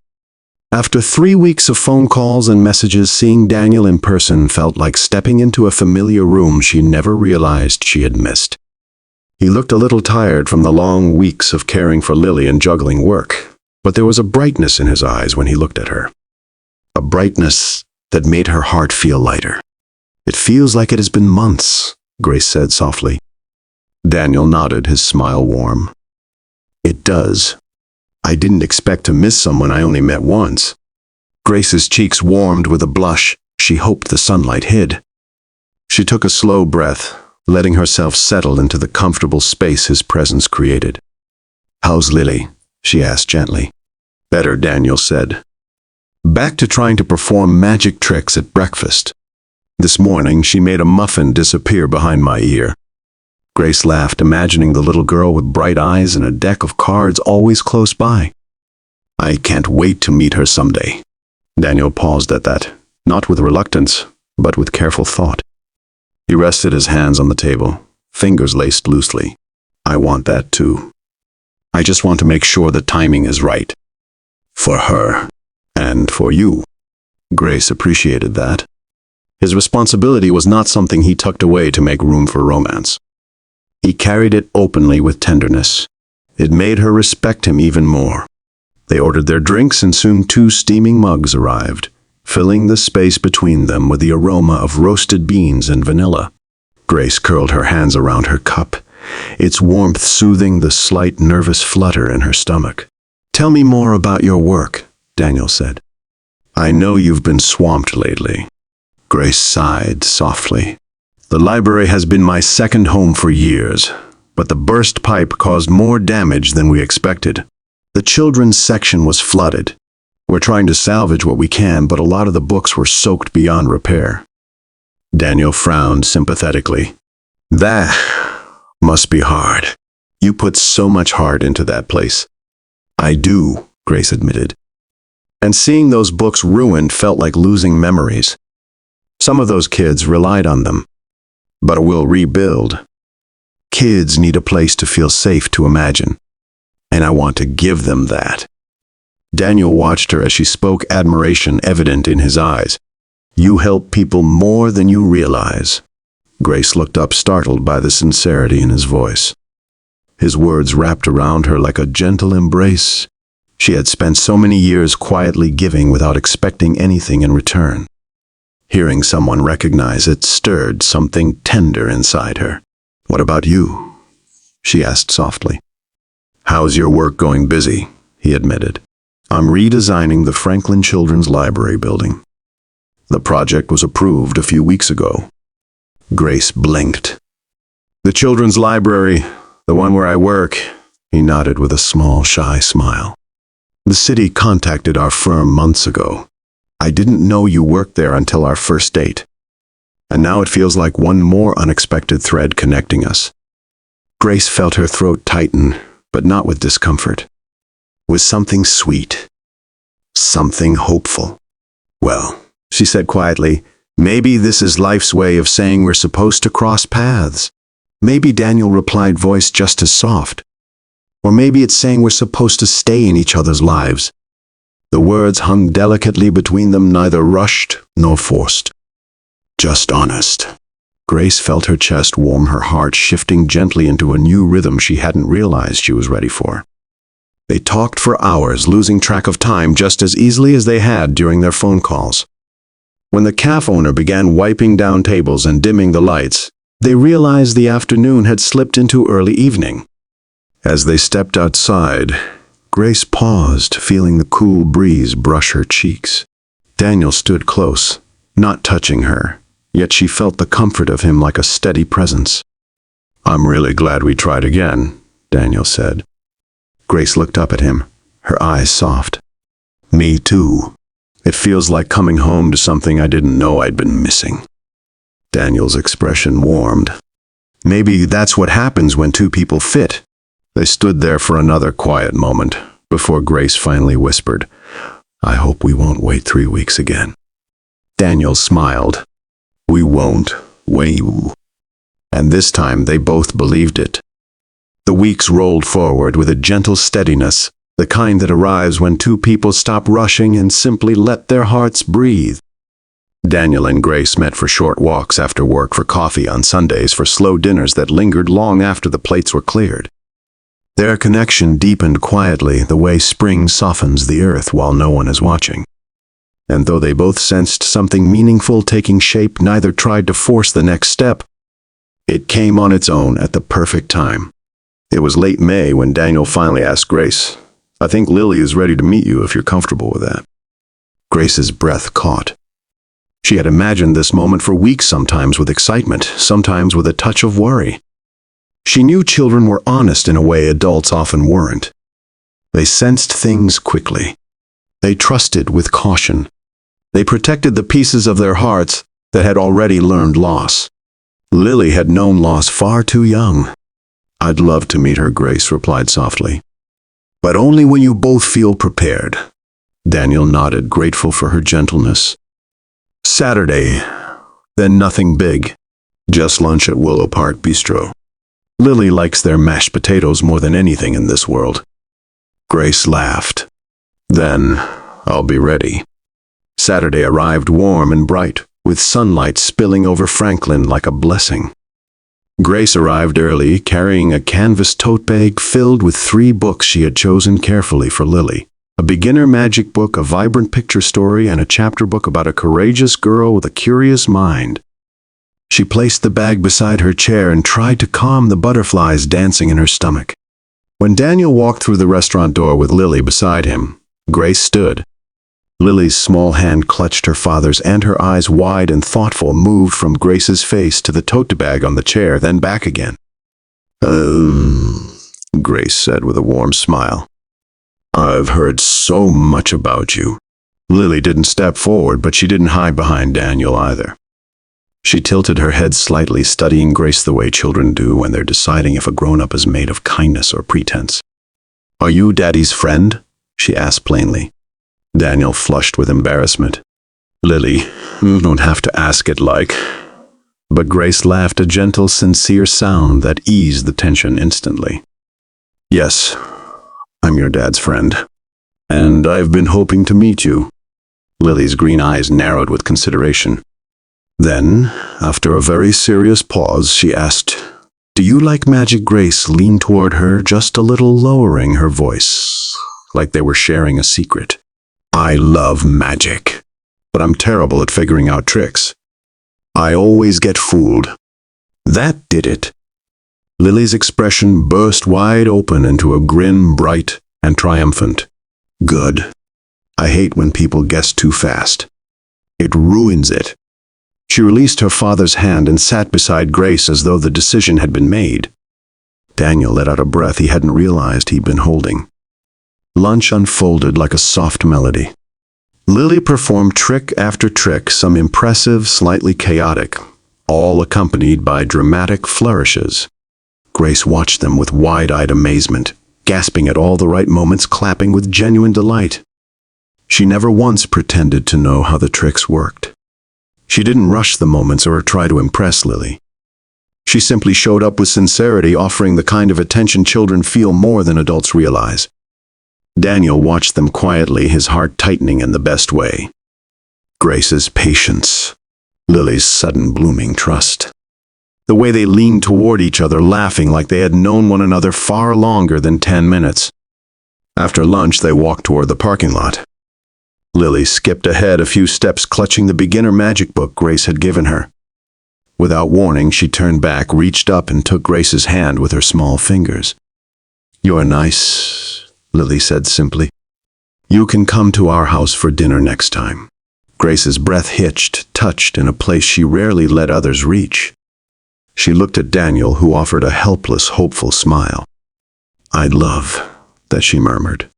After 3 weeks of phone calls and messages, seeing Daniel in person felt like stepping into a familiar room she never realized she had missed. He looked a little tired from the long weeks of caring for Lily and juggling work, but there was a brightness in his eyes when he looked at her. A brightness that made her heart feel lighter. "It feels like it has been months," Grace said softly. Daniel nodded, his smile warm. "It does. I didn't expect to miss someone I only met once." Grace's cheeks warmed with a blush she hoped the sunlight hid. She took a slow breath, letting herself settle into the comfortable space his presence created. "How's Lily?" she asked gently. "Better," Daniel said. "Back to trying to perform magic tricks at breakfast. This morning she made a muffin disappear behind my ear." Grace laughed, imagining the little girl with bright eyes and a deck of cards always close by. "I can't wait to meet her someday." Daniel paused at that, not with reluctance, but with careful thought. He rested his hands on the table, fingers laced loosely. "I want that too. I just want to make sure the timing is right. For her. And for you." Grace appreciated that. His responsibility was not something he tucked away to make room for romance. He carried it openly with tenderness. It made her respect him even more. They ordered their drinks, and soon 2 steaming mugs arrived, filling the space between them with the aroma of roasted beans and vanilla. Grace curled her hands around her cup, its warmth soothing the slight nervous flutter in her stomach. "Tell me more about your work," Daniel said. "I know you've been swamped lately." Grace sighed softly. "The library has been my second home for years. but the burst pipe caused more damage than we expected. The children's section was flooded. We're trying to salvage what we can, but a lot of the books were soaked beyond repair. Daniel frowned sympathetically. That must be hard. You put so much heart into that place. I do, Grace admitted. And seeing those books ruined felt like losing memories. Some of those kids relied on them. But we'll rebuild. Kids need a place to feel safe to imagine. And I want to give them that. Daniel watched her as she spoke, admiration evident in his eyes. You help people more than you realize. Grace looked up, startled by the sincerity in his voice. His words wrapped around her like a gentle embrace. She had spent so many years quietly giving without expecting anything in return. Hearing someone recognize it stirred something tender inside her. What about you? She asked softly. How's your work going? Busy, he admitted. I'm redesigning the Franklin Children's Library building. The project was approved a few weeks ago. Grace blinked. The children's library, the one where I work, he nodded with a small, shy smile. The city contacted our firm months ago. I didn't know you worked there until our first date. And now it feels like one more unexpected thread connecting us. Grace felt her throat tighten, but not with discomfort. With something sweet. Something hopeful. Well, she said quietly, maybe this is life's way of saying we're supposed to cross paths. Maybe, Daniel replied, voice just as soft. Or maybe it's saying we're supposed to stay in each other's lives. The words hung delicately between them, neither rushed nor forced. Just honest. Grace felt her chest warm, her heart shifting gently into a new rhythm she hadn't realized she was ready for. They talked for hours, losing track of time just as easily as they had during their phone calls. When the cafe owner began wiping down tables and dimming the lights, they realized the afternoon had slipped into early evening. As they stepped outside, Grace paused, feeling the cool breeze brush her cheeks. Daniel stood close, not touching her, yet she felt the comfort of him like a steady presence. I'm really glad we tried again, Daniel said. Grace looked up at him, her eyes soft. Me too. It feels like coming home to something I didn't know I'd been missing. Daniel's expression warmed. Maybe that's what happens when two people fit. They stood there for another quiet moment, before Grace finally whispered, I hope we won't wait 3 weeks again. Daniel smiled. We won't wait. And this time they both believed it. The weeks rolled forward with a gentle steadiness, the kind that arrives when two people stop rushing and simply let their hearts breathe. Daniel and Grace met for short walks after work, for coffee on Sundays, for slow dinners that lingered long after the plates were cleared. Their connection deepened quietly, the way spring softens the earth while no one is watching. And though they both sensed something meaningful taking shape, neither tried to force the next step. It came on its own at the perfect time. It was late May when Daniel finally asked Grace, I think Lily is ready to meet you if you're comfortable with that. Grace's breath caught. She had imagined this moment for weeks, sometimes with excitement, sometimes with a touch of worry. She knew children were honest in a way adults often weren't. They sensed things quickly. They trusted with caution. They protected the pieces of their hearts that had already learned loss. Lily had known loss far too young. I'd love to meet her, Grace replied softly. But only when you both feel prepared. Daniel nodded, grateful for her gentleness. Saturday, then nothing big. Just lunch at Willow Park Bistro. Lily likes their mashed potatoes more than anything in this world. Grace laughed. Then I'll be ready. Saturday arrived warm and bright, with sunlight spilling over Franklin like a blessing. Grace arrived early, carrying a canvas tote bag filled with 3 books she had chosen carefully for Lily. A beginner magic book, a vibrant picture story, and a chapter book about a courageous girl with a curious mind. She placed the bag beside her chair and tried to calm the butterflies dancing in her stomach. When Daniel walked through the restaurant door with Lily beside him, Grace stood. Lily's small hand clutched her father's, and her eyes, wide and thoughtful, moved from Grace's face to the tote bag on the chair, then back again. Grace said with a warm smile. I've heard so much about you. Lily didn't step forward, but she didn't hide behind Daniel either. She tilted her head slightly, studying Grace the way children do when they're deciding if a grown-up is made of kindness or pretense. Are you Daddy's friend? She asked plainly. Daniel flushed with embarrassment. Lily, you don't have to ask it like. But Grace laughed, a gentle, sincere sound that eased the tension instantly. Yes, I'm your dad's friend, and I've been hoping to meet you. Lily's green eyes narrowed with consideration. Then, after a very serious pause, she asked, Do you like magic? Grace leaned toward her, just a little, lowering her voice, like they were sharing a secret. I love magic, but I'm terrible at figuring out tricks. I always get fooled. That did it. Lily's expression burst wide open into a grin, bright and triumphant. Good. I hate when people guess too fast. It ruins it. She released her father's hand and sat beside Grace as though the decision had been made. Daniel let out a breath he hadn't realized he'd been holding. Lunch unfolded like a soft melody. Lily performed trick after trick, some impressive, slightly chaotic, all accompanied by dramatic flourishes. Grace watched them with wide-eyed amazement, gasping at all the right moments, clapping with genuine delight. She never once pretended to know how the tricks worked. She didn't rush the moments or try to impress Lily. She simply showed up with sincerity, offering the kind of attention children feel more than adults realize. Daniel watched them quietly, his heart tightening in the best way. Grace's patience, Lily's sudden blooming trust. The way they leaned toward each other, laughing like they had known one another far longer than 10 minutes. After lunch, they walked toward the parking lot. Lily skipped ahead a few steps, clutching the beginner magic book Grace had given her. Without warning, she turned back, reached up, and took Grace's hand with her small fingers. You're nice, Lily said simply. You can come to our house for dinner next time. Grace's breath hitched, touched in a place she rarely let others reach. She looked at Daniel, who offered a helpless, hopeful smile. I'd love that, she murmured.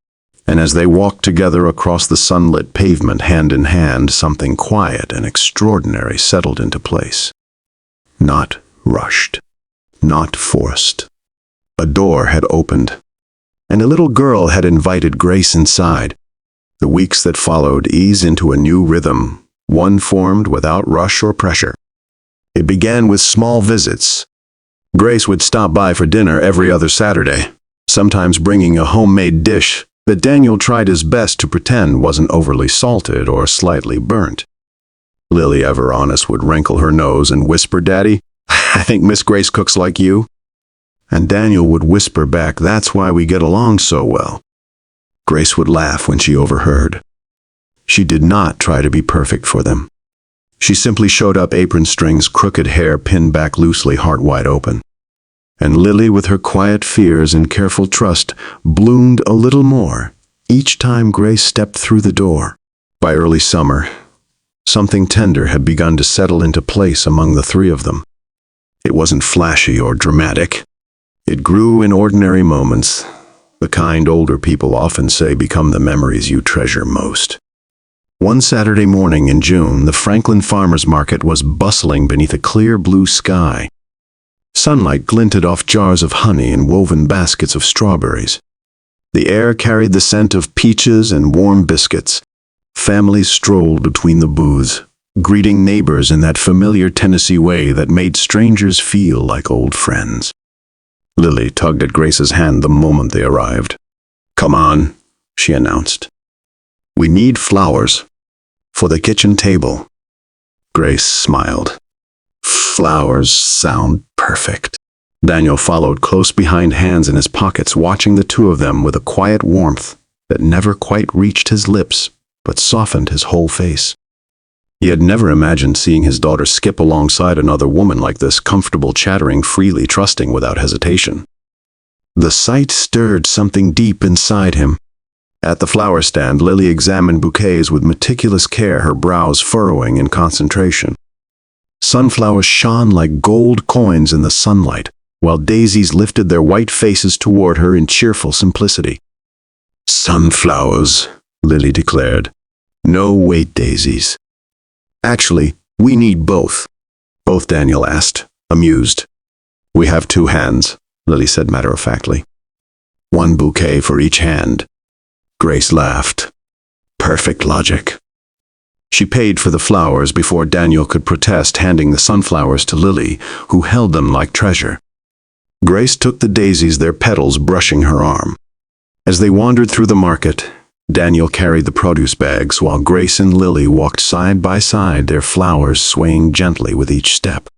And as they walked together across the sunlit pavement, hand in hand, something quiet and extraordinary settled into place. Not rushed, not forced. A door had opened, and a little girl had invited Grace inside. The weeks that followed eased into a new rhythm, one formed without rush or pressure. It began with small visits. Grace would stop by for dinner every other Saturday, sometimes bringing a homemade dish that Daniel tried his best to pretend wasn't overly salted or slightly burnt. Lily, ever honest, would wrinkle her nose and whisper, Daddy, I think Miss Grace cooks like you. And Daniel would whisper back, That's why we get along so well. Grace would laugh when she overheard. She did not try to be perfect for them. She simply showed up, apron strings, crooked hair pinned back loosely, heart wide open. And Lily, with her quiet fears and careful trust, bloomed a little more each time Grace stepped through the door. By early summer, something tender had begun to settle into place among the three of them. It wasn't flashy or dramatic. It grew in ordinary moments, the kind older people often say become the memories you treasure most. One Saturday morning in June, the Franklin Farmers Market was bustling beneath a clear blue sky. Sunlight glinted off jars of honey and woven baskets of strawberries. The air carried the scent of peaches and warm biscuits. Families strolled between the booths, greeting neighbors in that familiar Tennessee way that made strangers feel like old friends. Lily tugged at Grace's hand the moment they arrived. Come on, she announced. We need flowers for the kitchen table. Grace smiled. Flowers sound perfect. Daniel followed close behind, hands in his pockets, watching the two of them with a quiet warmth that never quite reached his lips, but softened his whole face. He had never imagined seeing his daughter skip alongside another woman like this, comfortable, chattering freely, trusting without hesitation. The sight stirred something deep inside him. At the flower stand, Lily examined bouquets with meticulous care, her brows furrowing in concentration. Sunflowers shone like gold coins in the sunlight, while daisies lifted their white faces toward her in cheerful simplicity. "Sunflowers," Lily declared. "No wait daisies." "Actually, we need both," Daniel asked, amused. "We have 2 hands," Lily said matter-of-factly. "1 bouquet for each hand." Grace laughed. Perfect logic. She paid for the flowers before Daniel could protest, handing the sunflowers to Lily, who held them like treasure. Grace took the daisies, their petals brushing her arm. As they wandered through the market, Daniel carried the produce bags while Grace and Lily walked side by side, their flowers swaying gently with each step.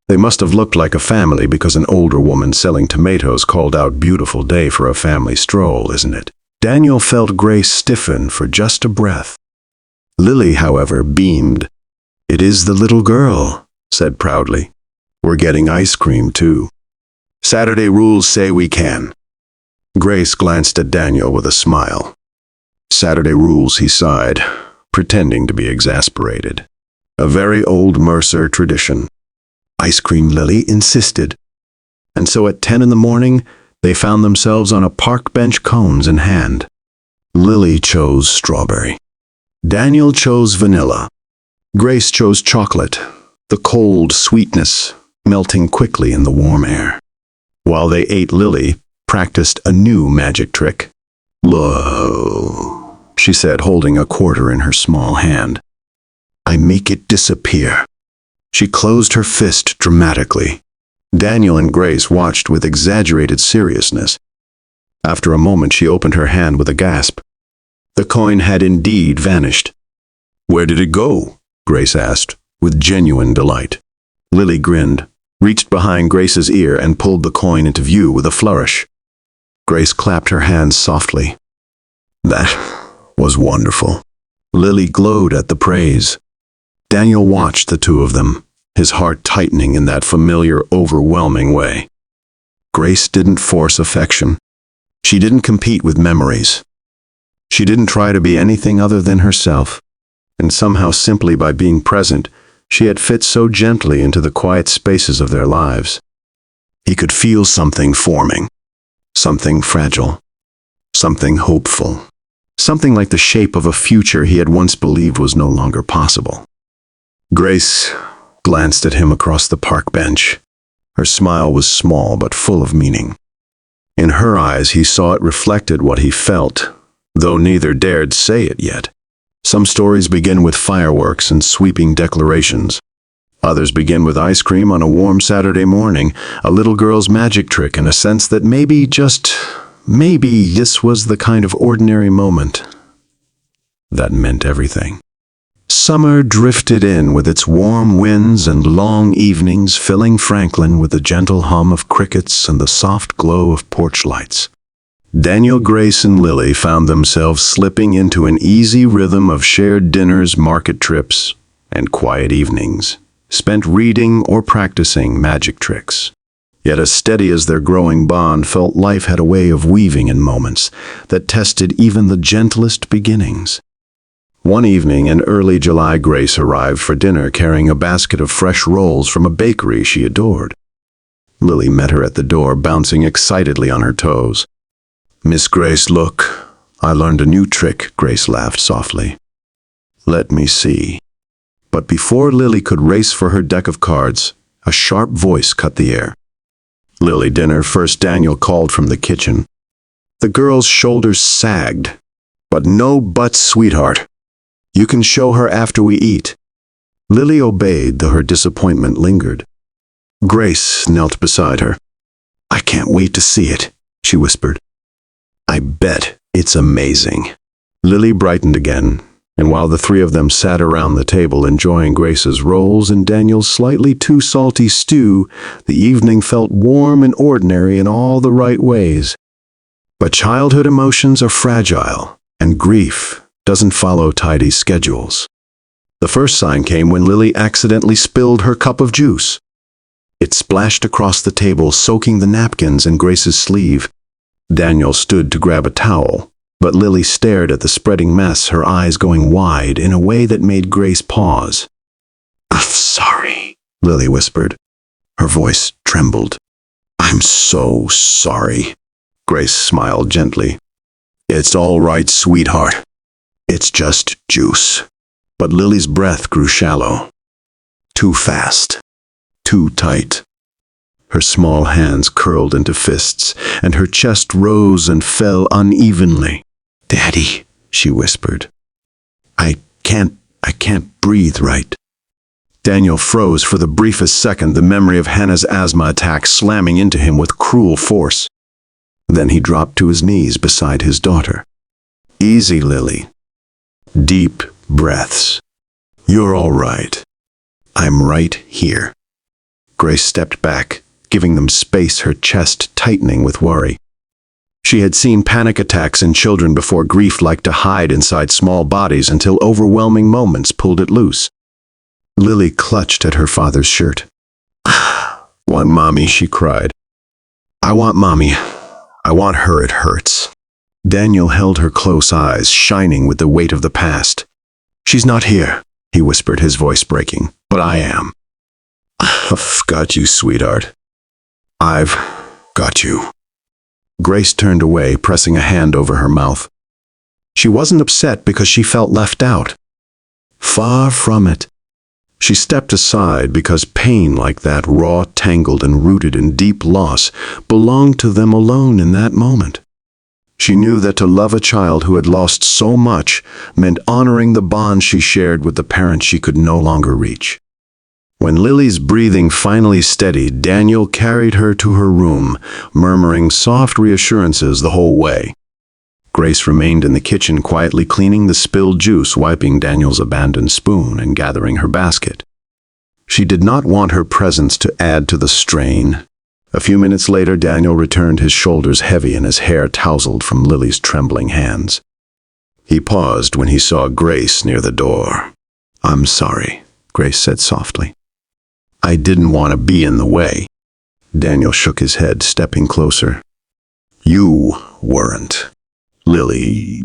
They must have looked like a family because an older woman selling tomatoes called out, "Beautiful day for a family stroll, isn't it?" Daniel felt Grace stiffen for just a breath. Lily, however, beamed. "It is the little girl," said proudly. "We're getting ice cream, too. Saturday rules say we can." Grace glanced at Daniel with a smile. "Saturday rules," he sighed, pretending to be exasperated. "A very old Mercer tradition." "Ice cream," Lily insisted. And so at 10 in the morning, they found themselves on a park bench, cones in hand. Lily chose strawberry. Daniel chose vanilla. Grace chose chocolate, the cold sweetness melting quickly in the warm air. While they ate, Lily practiced a new magic trick. "Lo," she said, holding a quarter in her small hand. "I make it disappear." She closed her fist dramatically. Daniel and Grace watched with exaggerated seriousness. After a moment, she opened her hand with a gasp. The coin had indeed vanished. "Where did it go?" Grace asked, with genuine delight. Lily grinned, reached behind Grace's ear, and pulled the coin into view with a flourish. Grace clapped her hands softly. "That was wonderful." Lily glowed at the praise. Daniel watched the 2 of them, his heart tightening in that familiar, overwhelming way. Grace didn't force affection. She didn't compete with memories. She didn't try to be anything other than herself. And somehow, simply by being present, she had fit so gently into the quiet spaces of their lives. He could feel something forming, something fragile, something hopeful, something like the shape of a future he had once believed was no longer possible. Grace glanced at him across the park bench. Her smile was small but full of meaning. In her eyes, he saw it reflected what he felt, though neither dared say it yet. Some stories begin with fireworks and sweeping declarations. Others begin with ice cream on a warm Saturday morning, a little girl's magic trick, and a sense that maybe, just maybe, this was the kind of ordinary moment that meant everything. Summer drifted in with its warm winds and long evenings, filling Franklin with the gentle hum of crickets and the soft glow of porch lights. Daniel, Grace, and Lily found themselves slipping into an easy rhythm of shared dinners, market trips, and quiet evenings, spent reading or practicing magic tricks. Yet as steady as their growing bond felt, life had a way of weaving in moments that tested even the gentlest beginnings. One evening in early July, Grace arrived for dinner carrying a basket of fresh rolls from a bakery she adored. Lily met her at the door, bouncing excitedly on her toes. "Miss Grace, look, I learned a new trick," Grace laughed softly. "Let me see." But before Lily could race for her deck of cards, a sharp voice cut the air. "Lily, dinner first," Daniel called from the kitchen. The girl's shoulders sagged. "But no buts, sweetheart. You can show her after we eat." Lily obeyed, though her disappointment lingered. Grace knelt beside her. "I can't wait to see it," she whispered. "I bet it's amazing." Lily brightened again, and while the 3 of them sat around the table enjoying Grace's rolls and Daniel's slightly too salty stew, the evening felt warm and ordinary in all the right ways. But childhood emotions are fragile, and grief doesn't follow tidy schedules. The first sign came when Lily accidentally spilled her cup of juice. It splashed across the table, soaking the napkins and Grace's sleeve. Daniel stood to grab a towel, but Lily stared at the spreading mess, her eyes going wide in a way that made Grace pause. "I'm sorry," Lily whispered. Her voice trembled. I'm so sorry. Grace smiled gently. It's all right, sweetheart. It's just juice. But Lily's breath grew shallow. Too fast. Too tight. Her small hands curled into fists, and her chest rose and fell unevenly. Daddy, she whispered. I can't breathe right. Daniel froze for the briefest second, the memory of Hannah's asthma attack slamming into him with cruel force. Then he dropped to his knees beside his daughter. Easy, Lily. Deep breaths. You're all right. I'm right here. Grace stepped back, giving them space, her chest tightening with worry. She had seen panic attacks in children before. Grief liked to hide inside small bodies until overwhelming moments pulled it loose. Lily clutched at her father's shirt. Want mommy, she cried. I want mommy. I want her, it hurts. Daniel held her close, eyes shining with the weight of the past. She's not here, he whispered, his voice breaking, but I am. I've got you, sweetheart. I've got you. Grace turned away, pressing a hand over her mouth. She wasn't upset because she felt left out. Far from it. She stepped aside because pain like that, raw, tangled, and rooted in deep loss, belonged to them alone in that moment. She knew that to love a child who had lost so much meant honoring the bond she shared with the parent she could no longer reach. When Lily's breathing finally steadied, Daniel carried her to her room, murmuring soft reassurances the whole way. Grace remained in the kitchen, quietly cleaning the spilled juice, wiping Daniel's abandoned spoon, and gathering her basket. She did not want her presence to add to the strain. A few minutes later, Daniel returned, his shoulders heavy and his hair tousled from Lily's trembling hands. He paused when he saw Grace near the door. I'm sorry, Grace said softly. I didn't want to be in the way. Daniel shook his head, stepping closer. You weren't. Lily,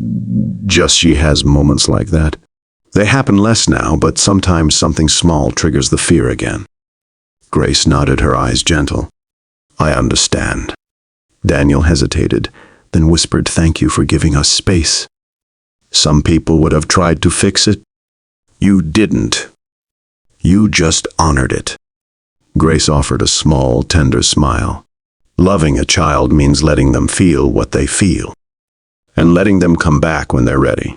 just she has moments like that. They happen less now, but sometimes something small triggers the fear again. Grace nodded, her eyes gentle. I understand. Daniel hesitated, then whispered, thank you for giving us space. Some people would have tried to fix it. You didn't. You just honored it. Grace offered a small, tender smile. Loving a child means letting them feel what they feel, and letting them come back when they're ready.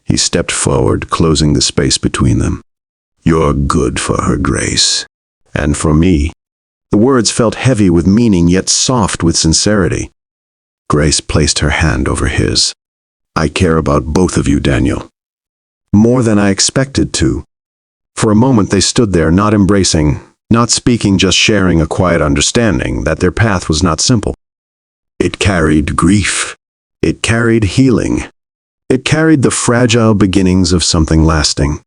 He stepped forward, closing the space between them. You're good for her, Grace. And for me. The words felt heavy with meaning, yet soft with sincerity. Grace placed her hand over his. I care about both of you, Daniel. More than I expected to. For a moment they stood there, not embracing, not speaking, just sharing a quiet understanding that their path was not simple. It carried grief. It carried healing. It carried the fragile beginnings of something lasting.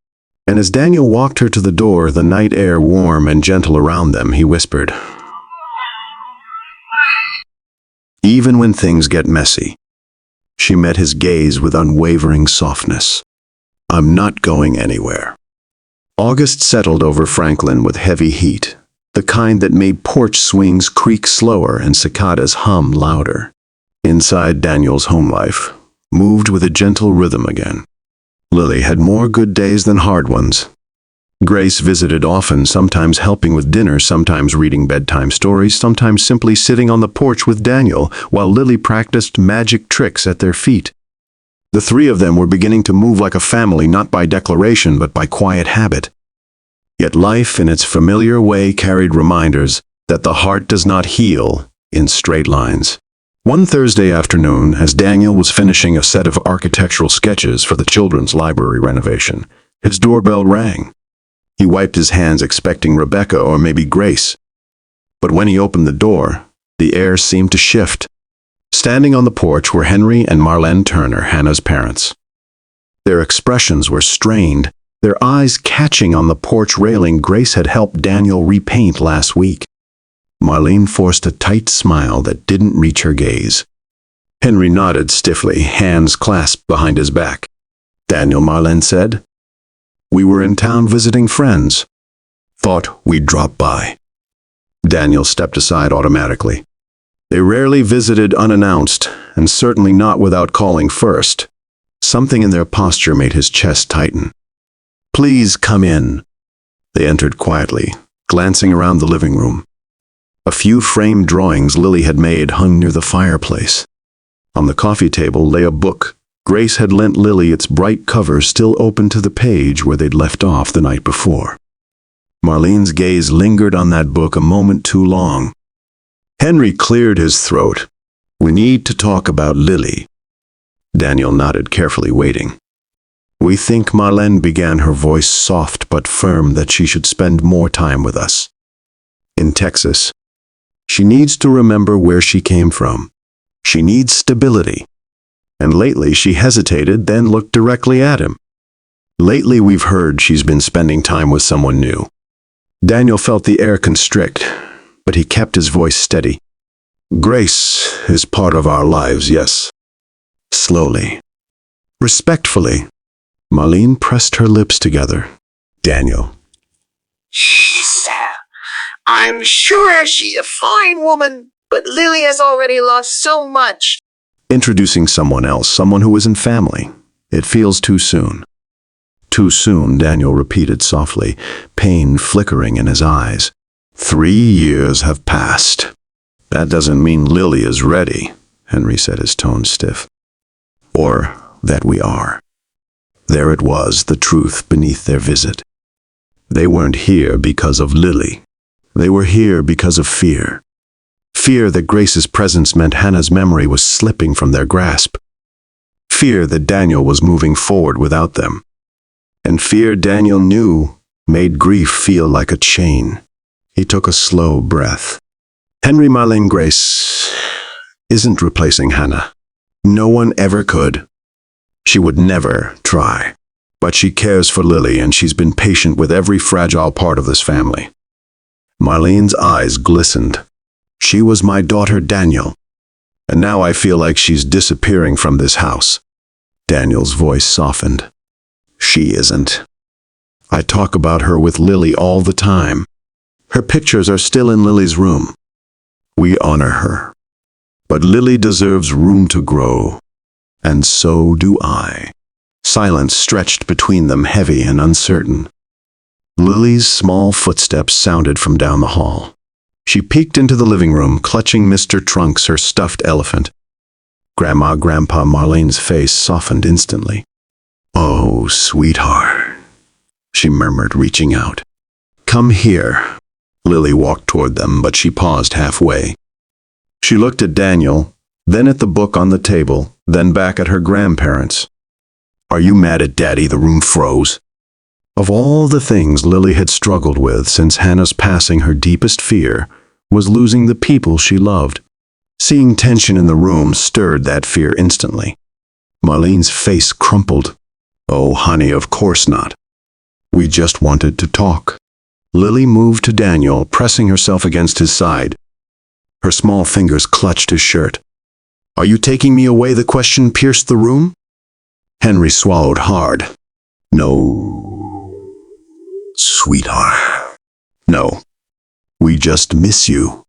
And as Daniel walked her to the door, the night air warm and gentle around them, he whispered, even when things get messy. She met his gaze with unwavering softness. I'm not going anywhere. August settled over Franklin with heavy heat, the kind that made porch swings creak slower and cicadas hum louder. Inside, Daniel's home life moved with a gentle rhythm again. Lily had more good days than hard ones. Grace visited often, sometimes helping with dinner, sometimes reading bedtime stories, sometimes simply sitting on the porch with Daniel while Lily practiced magic tricks at their feet. The three of them were beginning to move like a family, not by declaration but by quiet habit. Yet life in its familiar way carried reminders that the heart does not heal in straight lines. One Thursday afternoon, as Daniel was finishing a set of architectural sketches for the children's library renovation, his doorbell rang. He wiped his hands, expecting Rebecca or maybe Grace. But when he opened the door, the air seemed to shift. Standing on the porch were Henry and Marlene Turner, Hannah's parents. Their expressions were strained, their eyes catching on the porch railing Grace had helped Daniel repaint last week. Marlene forced a tight smile that didn't reach her gaze. Henry nodded stiffly, hands clasped behind his back. Daniel, Marlene said, we were in town visiting friends. Thought we'd drop by. Daniel stepped aside automatically. They rarely visited unannounced, and certainly not without calling first. Something in their posture made his chest tighten. "Please come in." They entered quietly, glancing around the living room. A few framed drawings Lily had made hung near the fireplace. On the coffee table lay a book. Grace had lent Lily its bright cover still open to the page where they'd left off the night before. Marlene's gaze lingered on that book a moment too long. Henry cleared his throat. "We need to talk about Lily." Daniel nodded, carefully waiting. "We think," Marlene began, her voice soft but firm, "that she should spend more time with us. In Texas. She needs to remember where she came from. She needs stability." And lately she hesitated, then looked directly at him. "Lately we've heard she's been spending time with someone new." Daniel felt the air constrict, but he kept his voice steady. "Grace is part of our lives, yes." Slowly, respectfully, Marlene pressed her lips together. "Daniel." "I'm sure she's a fine woman, but Lily has already lost so much." Introducing someone else, someone who isn't family. "It feels too soon." "Too soon," Daniel repeated softly, pain flickering in his eyes. 3 years have passed." "That doesn't mean Lily is ready," Henry said, his tone stiff. "Or that we are." There it was, the truth beneath their visit. They weren't here because of Lily. They were here because of fear. Fear that Grace's presence meant Hannah's memory was slipping from their grasp. Fear that Daniel was moving forward without them. And fear, Daniel knew, made grief feel like a chain. He took a slow breath. "Henry, Marlene, Grace isn't replacing Hannah. No one ever could. She would never try. But she cares for Lily, and she's been patient with every fragile part of this family." Marlene's eyes glistened. "She was my daughter, Daniel. And now I feel like she's disappearing from this house." Daniel's voice softened. "She isn't. I talk about her with Lily all the time. Her pictures are still in Lily's room. We honor her. But Lily deserves room to grow. And so do I." Silence stretched between them, heavy and uncertain. Lily's small footsteps sounded from down the hall. She peeked into the living room, clutching Mr. Trunks, her stuffed elephant. Grandma, Grandpa, Marlene's face softened instantly. "Oh, sweetheart," she murmured, reaching out. "Come here." Lily walked toward them, but she paused halfway. She looked at Daniel, then at the book on the table, then back at her grandparents. "Are you mad at Daddy?" The room froze. Of all the things Lily had struggled with since Hannah's passing, her deepest fear was losing the people she loved. Seeing tension in the room stirred that fear instantly. Marlene's face crumpled. "Oh, honey, of course not. We just wanted to talk." Lily moved to Daniel, pressing herself against his side. Her small fingers clutched his shirt. "Are you taking me away?" The question pierced the room. Henry swallowed hard. "No, sweetheart. No. We just miss you.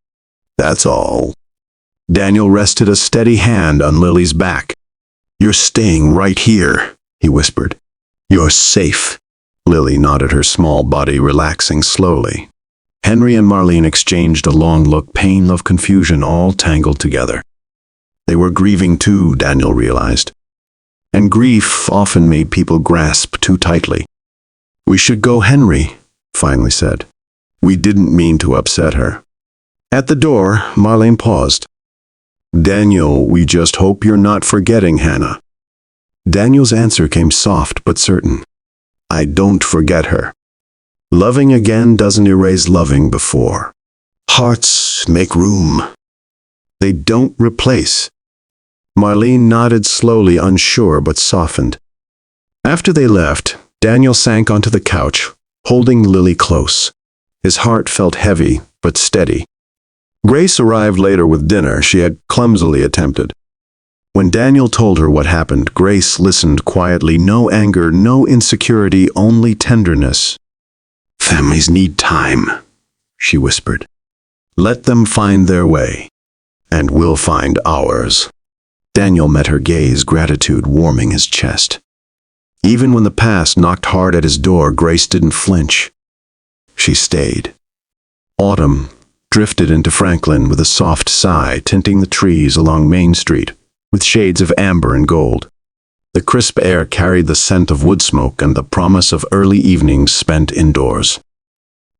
That's all." Daniel rested a steady hand on Lily's back. "You're staying right here," he whispered. "You're safe." Lily nodded, her small body relaxing slowly. Henry and Marlene exchanged a long look, pain, love, confusion, all tangled together. They were grieving too, Daniel realized. And grief often made people grasp too tightly. "We should go," Henry finally said. "We didn't mean to upset her." At the door, Marlene paused. "Daniel, we just hope you're not forgetting Hannah." Daniel's answer came soft but certain. "I don't forget her. Loving again doesn't erase loving before. Hearts make room. They don't replace." Marlene nodded slowly, unsure but softened. After they left, Daniel sank onto the couch, holding Lily close. His heart felt heavy but steady. Grace arrived later with dinner she had clumsily attempted. When Daniel told her what happened, Grace listened quietly. No anger, no insecurity, only tenderness. "Families need time," she whispered. Let them find their way, and we'll find ours. Daniel met her gaze, gratitude warming his chest. Even when the past knocked hard at his door, Grace didn't flinch. She stayed. Autumn drifted into Franklin with a soft sigh, tinting the trees along Main Street with shades of amber and gold. The crisp air carried the scent of wood smoke and the promise of early evenings spent indoors.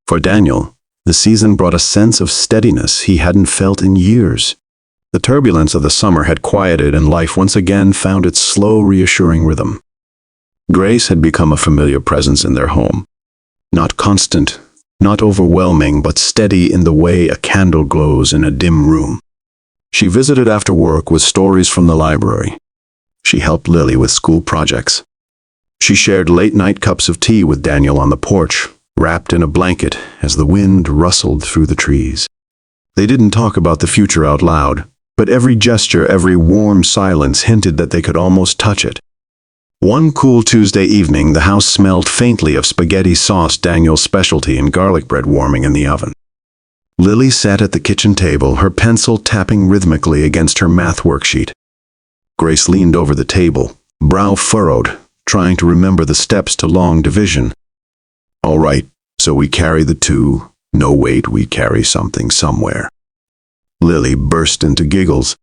For Daniel, the season brought a sense of steadiness he hadn't felt in years. The turbulence of the summer had quieted and life once again found its slow, reassuring rhythm. Grace had become a familiar presence in their home. Not constant, not overwhelming, but steady in the way a candle glows in a dim room. She visited after work with stories from the library. She helped Lily with school projects. She shared late-night cups of tea with Daniel on the porch, wrapped in a blanket as the wind rustled through the trees. They didn't talk about the future out loud, but every gesture, every warm silence hinted that they could almost touch it. One cool Tuesday evening, the house smelled faintly of spaghetti sauce, Daniel's specialty, and garlic bread warming in the oven. Lily sat at the kitchen table, her pencil tapping rhythmically against her math worksheet. Grace leaned over the table, brow furrowed, trying to remember the steps to long division. All right, so we carry the 2. No, wait, we carry something somewhere. Lily burst into giggles.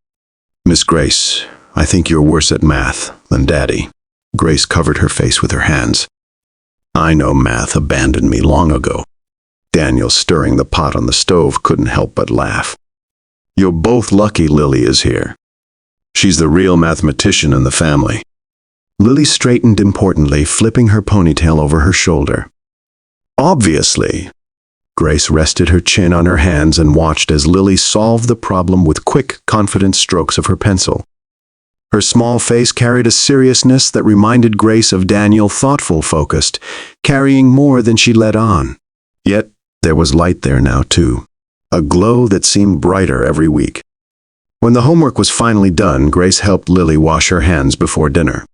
Miss Grace, I think you're worse at math than Daddy. Grace covered her face with her hands. I know math abandoned me long ago. Daniel, stirring the pot on the stove, couldn't help but laugh. You're both lucky Lily is here. She's the real mathematician in the family. Lily straightened importantly, flipping her ponytail over her shoulder. Obviously. Grace rested her chin on her hands and watched as Lily solved the problem with quick, confident strokes of her pencil. Her small face carried a seriousness that reminded Grace of Daniel, thoughtful, focused, carrying more than she let on. Yet there was light there now, too, a glow that seemed brighter every week. When the homework was finally done, Grace helped Lily wash her hands before dinner.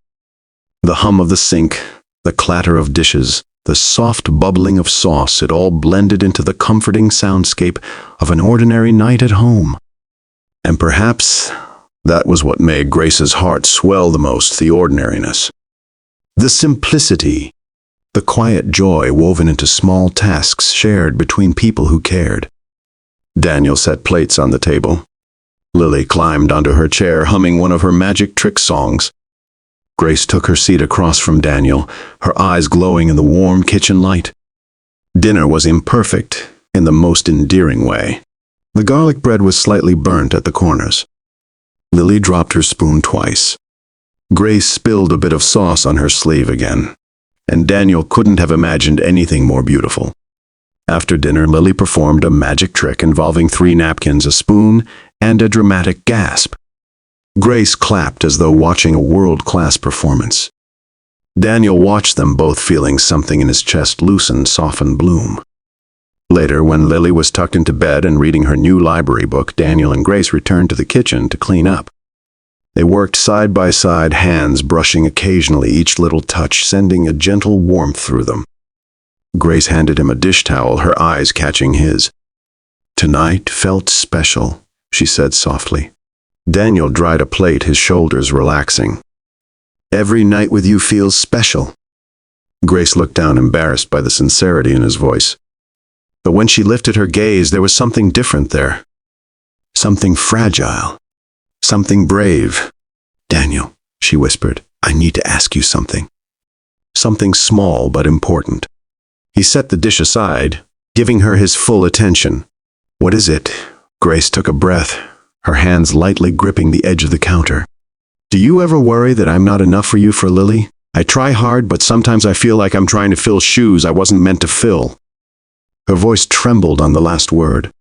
The hum of the sink, the clatter of dishes, the soft bubbling of sauce, it all blended into the comforting soundscape of an ordinary night at home. And perhaps that was what made Grace's heart swell the most, the ordinariness. The simplicity, the quiet joy woven into small tasks shared between people who cared. Daniel set plates on the table. Lily climbed onto her chair, humming one of her magic trick songs. Grace took her seat across from Daniel, her eyes glowing in the warm kitchen light. Dinner was imperfect in the most endearing way. The garlic bread was slightly burnt at the corners. Lily dropped her spoon twice. Grace spilled a bit of sauce on her sleeve again, and Daniel couldn't have imagined anything more beautiful. After dinner, Lily performed a magic trick involving 3 napkins, a spoon, and a dramatic gasp. Grace clapped as though watching a world-class performance. Daniel watched them both, feeling something in his chest loosen, soften, bloom. Later, when Lily was tucked into bed and reading her new library book, Daniel and Grace returned to the kitchen to clean up. They worked side by side, hands brushing occasionally, each little touch sending a gentle warmth through them. Grace handed him a dish towel, her eyes catching his. Tonight felt special, she said softly. Daniel dried a plate, his shoulders relaxing. Every night with you feels special. Grace looked down, embarrassed by the sincerity in his voice. But when she lifted her gaze, there was something different there. Something fragile. Something brave. Daniel, she whispered, I need to ask you something. Something small but important. He set the dish aside, giving her his full attention. What is it? Grace took a breath, her hands lightly gripping the edge of the counter. Do you ever worry that I'm not enough for you, for Lily? I try hard, but sometimes I feel like I'm trying to fill shoes I wasn't meant to fill. Her voice trembled on the last word.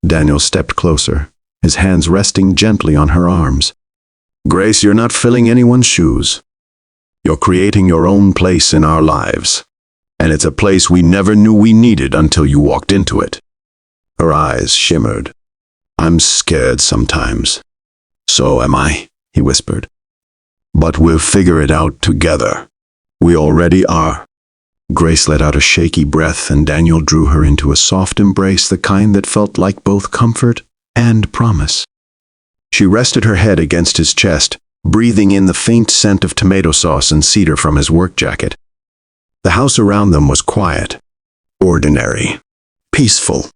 Daniel stepped closer, his hands resting gently on her arms. Grace, you're not filling anyone's shoes. You're creating your own place in our lives. And it's a place we never knew we needed until you walked into it. Her eyes shimmered. I'm scared sometimes. So am I, he whispered. But we'll figure it out together. We already are. Grace let out a shaky breath, and Daniel drew her into a soft embrace, the kind that felt like both comfort and promise. She rested her head against his chest, breathing in the faint scent of tomato sauce and cedar from his work jacket. The house around them was quiet, ordinary, peaceful.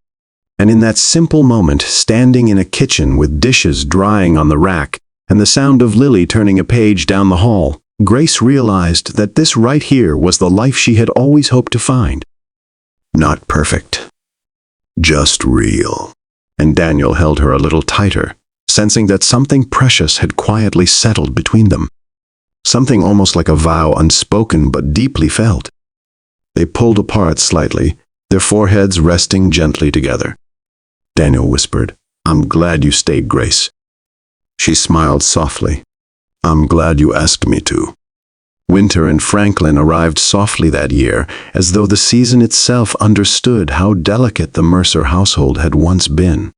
And in that simple moment, standing in a kitchen with dishes drying on the rack and the sound of Lily turning a page down the hall, Grace realized that this right here was the life she had always hoped to find. Not perfect, just real. And Daniel held her a little tighter, sensing that something precious had quietly settled between them. Something almost like a vow, unspoken but deeply felt. They pulled apart slightly, their foreheads resting gently together. Daniel whispered, "I'm glad you stayed, Grace." She smiled softly. "I'm glad you asked me to." Winter in Franklin arrived softly that year, as though the season itself understood how delicate the Mercer household had once been.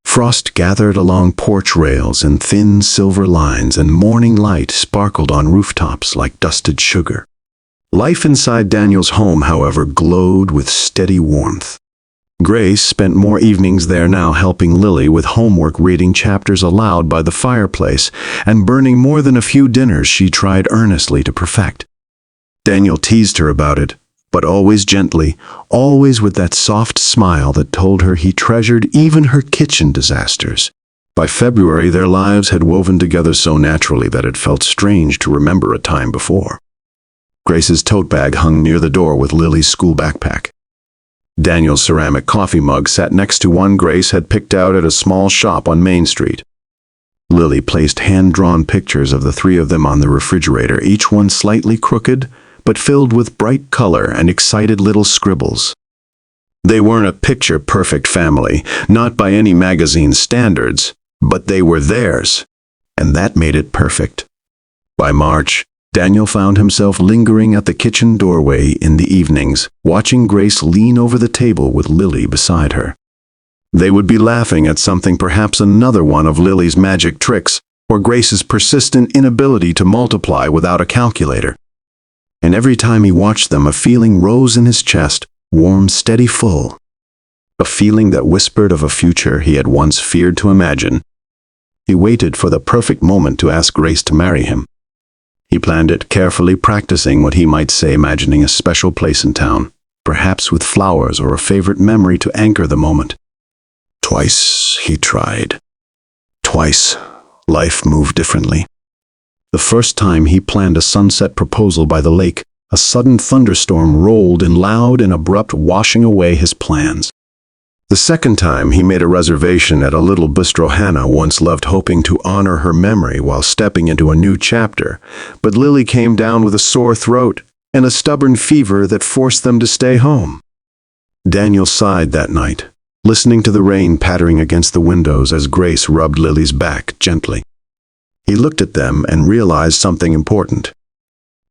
Frost gathered along porch rails in thin silver lines, and morning light sparkled on rooftops like dusted sugar. Life inside Daniel's home, however, glowed with steady warmth. Grace spent more evenings there now, helping Lily with homework, reading chapters aloud by the fireplace, and burning more than a few dinners she tried earnestly to perfect. Daniel teased her about it, but always gently, always with that soft smile that told her he treasured even her kitchen disasters. By February, their lives had woven together so naturally that it felt strange to remember a time before. Grace's tote bag hung near the door with Lily's school backpack. Daniel's ceramic coffee mug sat next to one Grace had picked out at a small shop on Main Street. Lily placed hand-drawn pictures of the three of them on the refrigerator, each one slightly crooked, but filled with bright color and excited little scribbles. They weren't a picture-perfect family, not by any magazine standards, but they were theirs, and that made it perfect. By March, Daniel found himself lingering at the kitchen doorway in the evenings, watching Grace lean over the table with Lily beside her. They would be laughing at something, perhaps another one of Lily's magic tricks, or Grace's persistent inability to multiply without a calculator. And every time he watched them, a feeling rose in his chest, warm, steady, full. A feeling that whispered of a future he had once feared to imagine. He waited for the perfect moment to ask Grace to marry him. He planned it carefully, practicing what he might say, imagining a special place in town, perhaps with flowers or a favorite memory to anchor the moment. Twice he tried. Twice, life moved differently. The first time he planned a sunset proposal by the lake, a sudden thunderstorm rolled in loud and abrupt, washing away his plans. The second time, he made a reservation at a little bistro Hannah once loved, hoping to honor her memory while stepping into a new chapter. But Lily came down with a sore throat and a stubborn fever that forced them to stay home. Daniel sighed that night, listening to the rain pattering against the windows as Grace rubbed Lily's back gently. He looked at them and realized something important.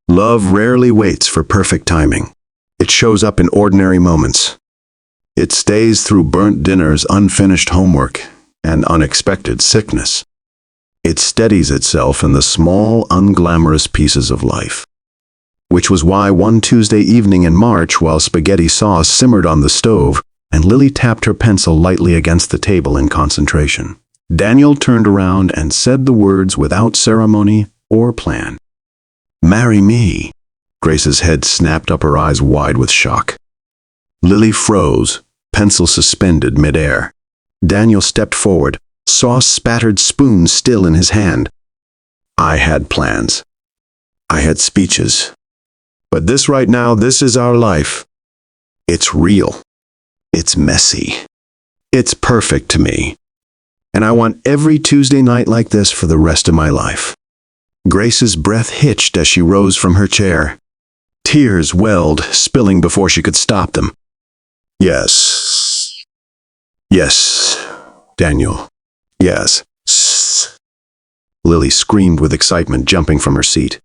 Love rarely waits for perfect timing. It shows up in ordinary moments. It stays through burnt dinners, unfinished homework, and unexpected sickness. It steadies itself in the small, unglamorous pieces of life. Which was why one Tuesday evening in March, while spaghetti sauce simmered on the stove, and Lily tapped her pencil lightly against the table in concentration, Daniel turned around and said the words without ceremony or plan. "Marry me." Grace's head snapped up, her eyes wide with shock. Lily froze, pencil suspended midair. Daniel stepped forward, sauce-spattered spoon still in his hand. "I had plans. I had speeches. But this right now, this is our life. It's real. It's messy. It's perfect to me. And I want every Tuesday night like this for the rest of my life." Grace's breath hitched as she rose from her chair. Tears welled, spilling before she could stop them. "Yes. Yes, Daniel. Yes." Lily screamed with excitement, jumping from her seat.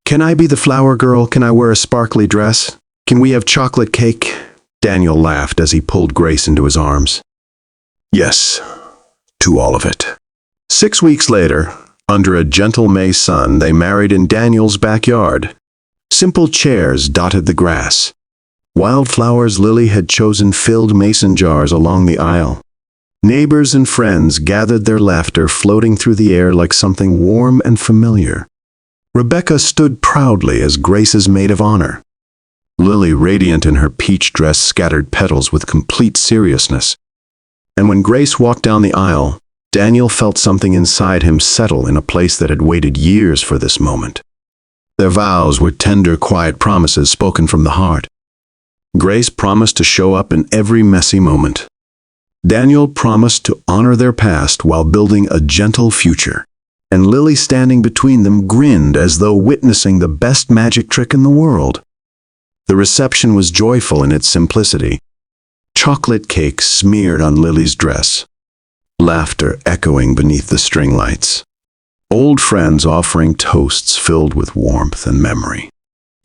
"Can I be the flower girl? Can I wear a sparkly dress? Can we have chocolate cake?" Daniel laughed as he pulled Grace into his arms. "Yes, to all of it." 6 weeks later, under a gentle May sun, they married in Daniel's backyard. Simple chairs dotted the grass. Wildflowers Lily had chosen filled mason jars along the aisle. Neighbors and friends gathered, their laughter floating through the air like something warm and familiar. Rebecca stood proudly as Grace's maid of honor. Lily, radiant in her peach dress, scattered petals with complete seriousness. And when Grace walked down the aisle, Daniel felt something inside him settle in a place that had waited years for this moment. Their vows were tender, quiet promises spoken from the heart. Grace promised to show up in every messy moment. Daniel promised to honor their past while building a gentle future. And Lily, standing between them, grinned as though witnessing the best magic trick in the world. The reception was joyful in its simplicity. Chocolate cake smeared on Lily's dress. Laughter echoing beneath the string lights. Old friends offering toasts filled with warmth and memory.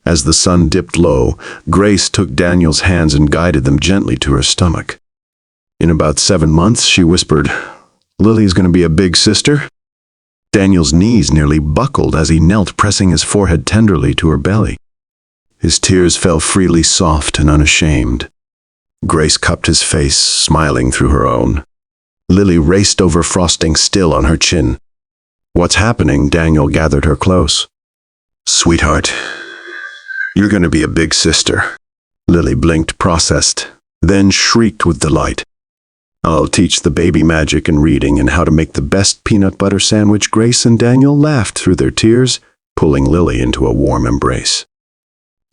As the sun dipped low, Grace took Daniel's hands and guided them gently to her stomach. In about 7 months, she whispered, "Lily's going to be a big sister?" Daniel's knees nearly buckled as he knelt, pressing his forehead tenderly to her belly. His tears fell freely, soft and unashamed. Grace cupped his face, smiling through her own. Lily raced over, frosting still on her chin. "What's happening?" Daniel gathered her close. "Sweetheart, you're going to be a big sister." Lily blinked, processed, then shrieked with delight. "I'll teach the baby magic and reading and how to make the best peanut butter sandwich." Grace and Daniel laughed through their tears, pulling Lily into a warm embrace.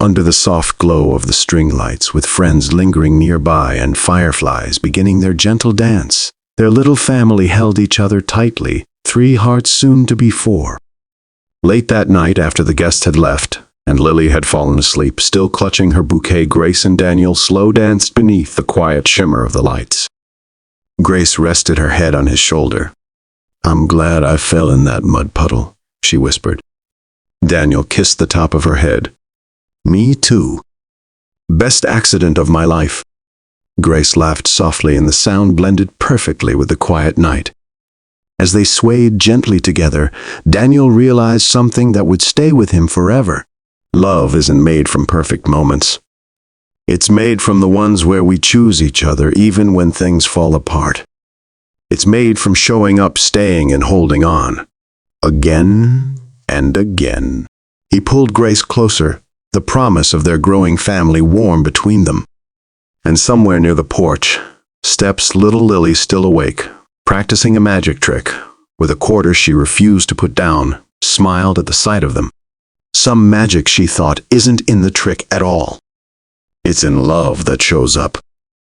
Under the soft glow of the string lights, with friends lingering nearby and fireflies beginning their gentle dance, their little family held each other tightly, 3 hearts soon to be 4. Late that night, after the guests had left, and Lily had fallen asleep, still clutching her bouquet, Grace and Daniel slow danced beneath the quiet shimmer of the lights. Grace rested her head on his shoulder. "I'm glad I fell in that mud puddle," she whispered. Daniel kissed the top of her head. "Me too. Best accident of my life." Grace laughed softly, and the sound blended perfectly with the quiet night. As they swayed gently together, Daniel realized something that would stay with him forever. Love isn't made from perfect moments. It's made from the ones where we choose each other even when things fall apart. It's made from showing up, staying, and holding on. Again and again. He pulled Grace closer, the promise of their growing family warm between them. And somewhere near the porch, steps little Lily, still awake, practicing a magic trick, with a quarter she refused to put down, smiled at the sight of them. Some magic, she thought, isn't in the trick at all. It's in love that shows up.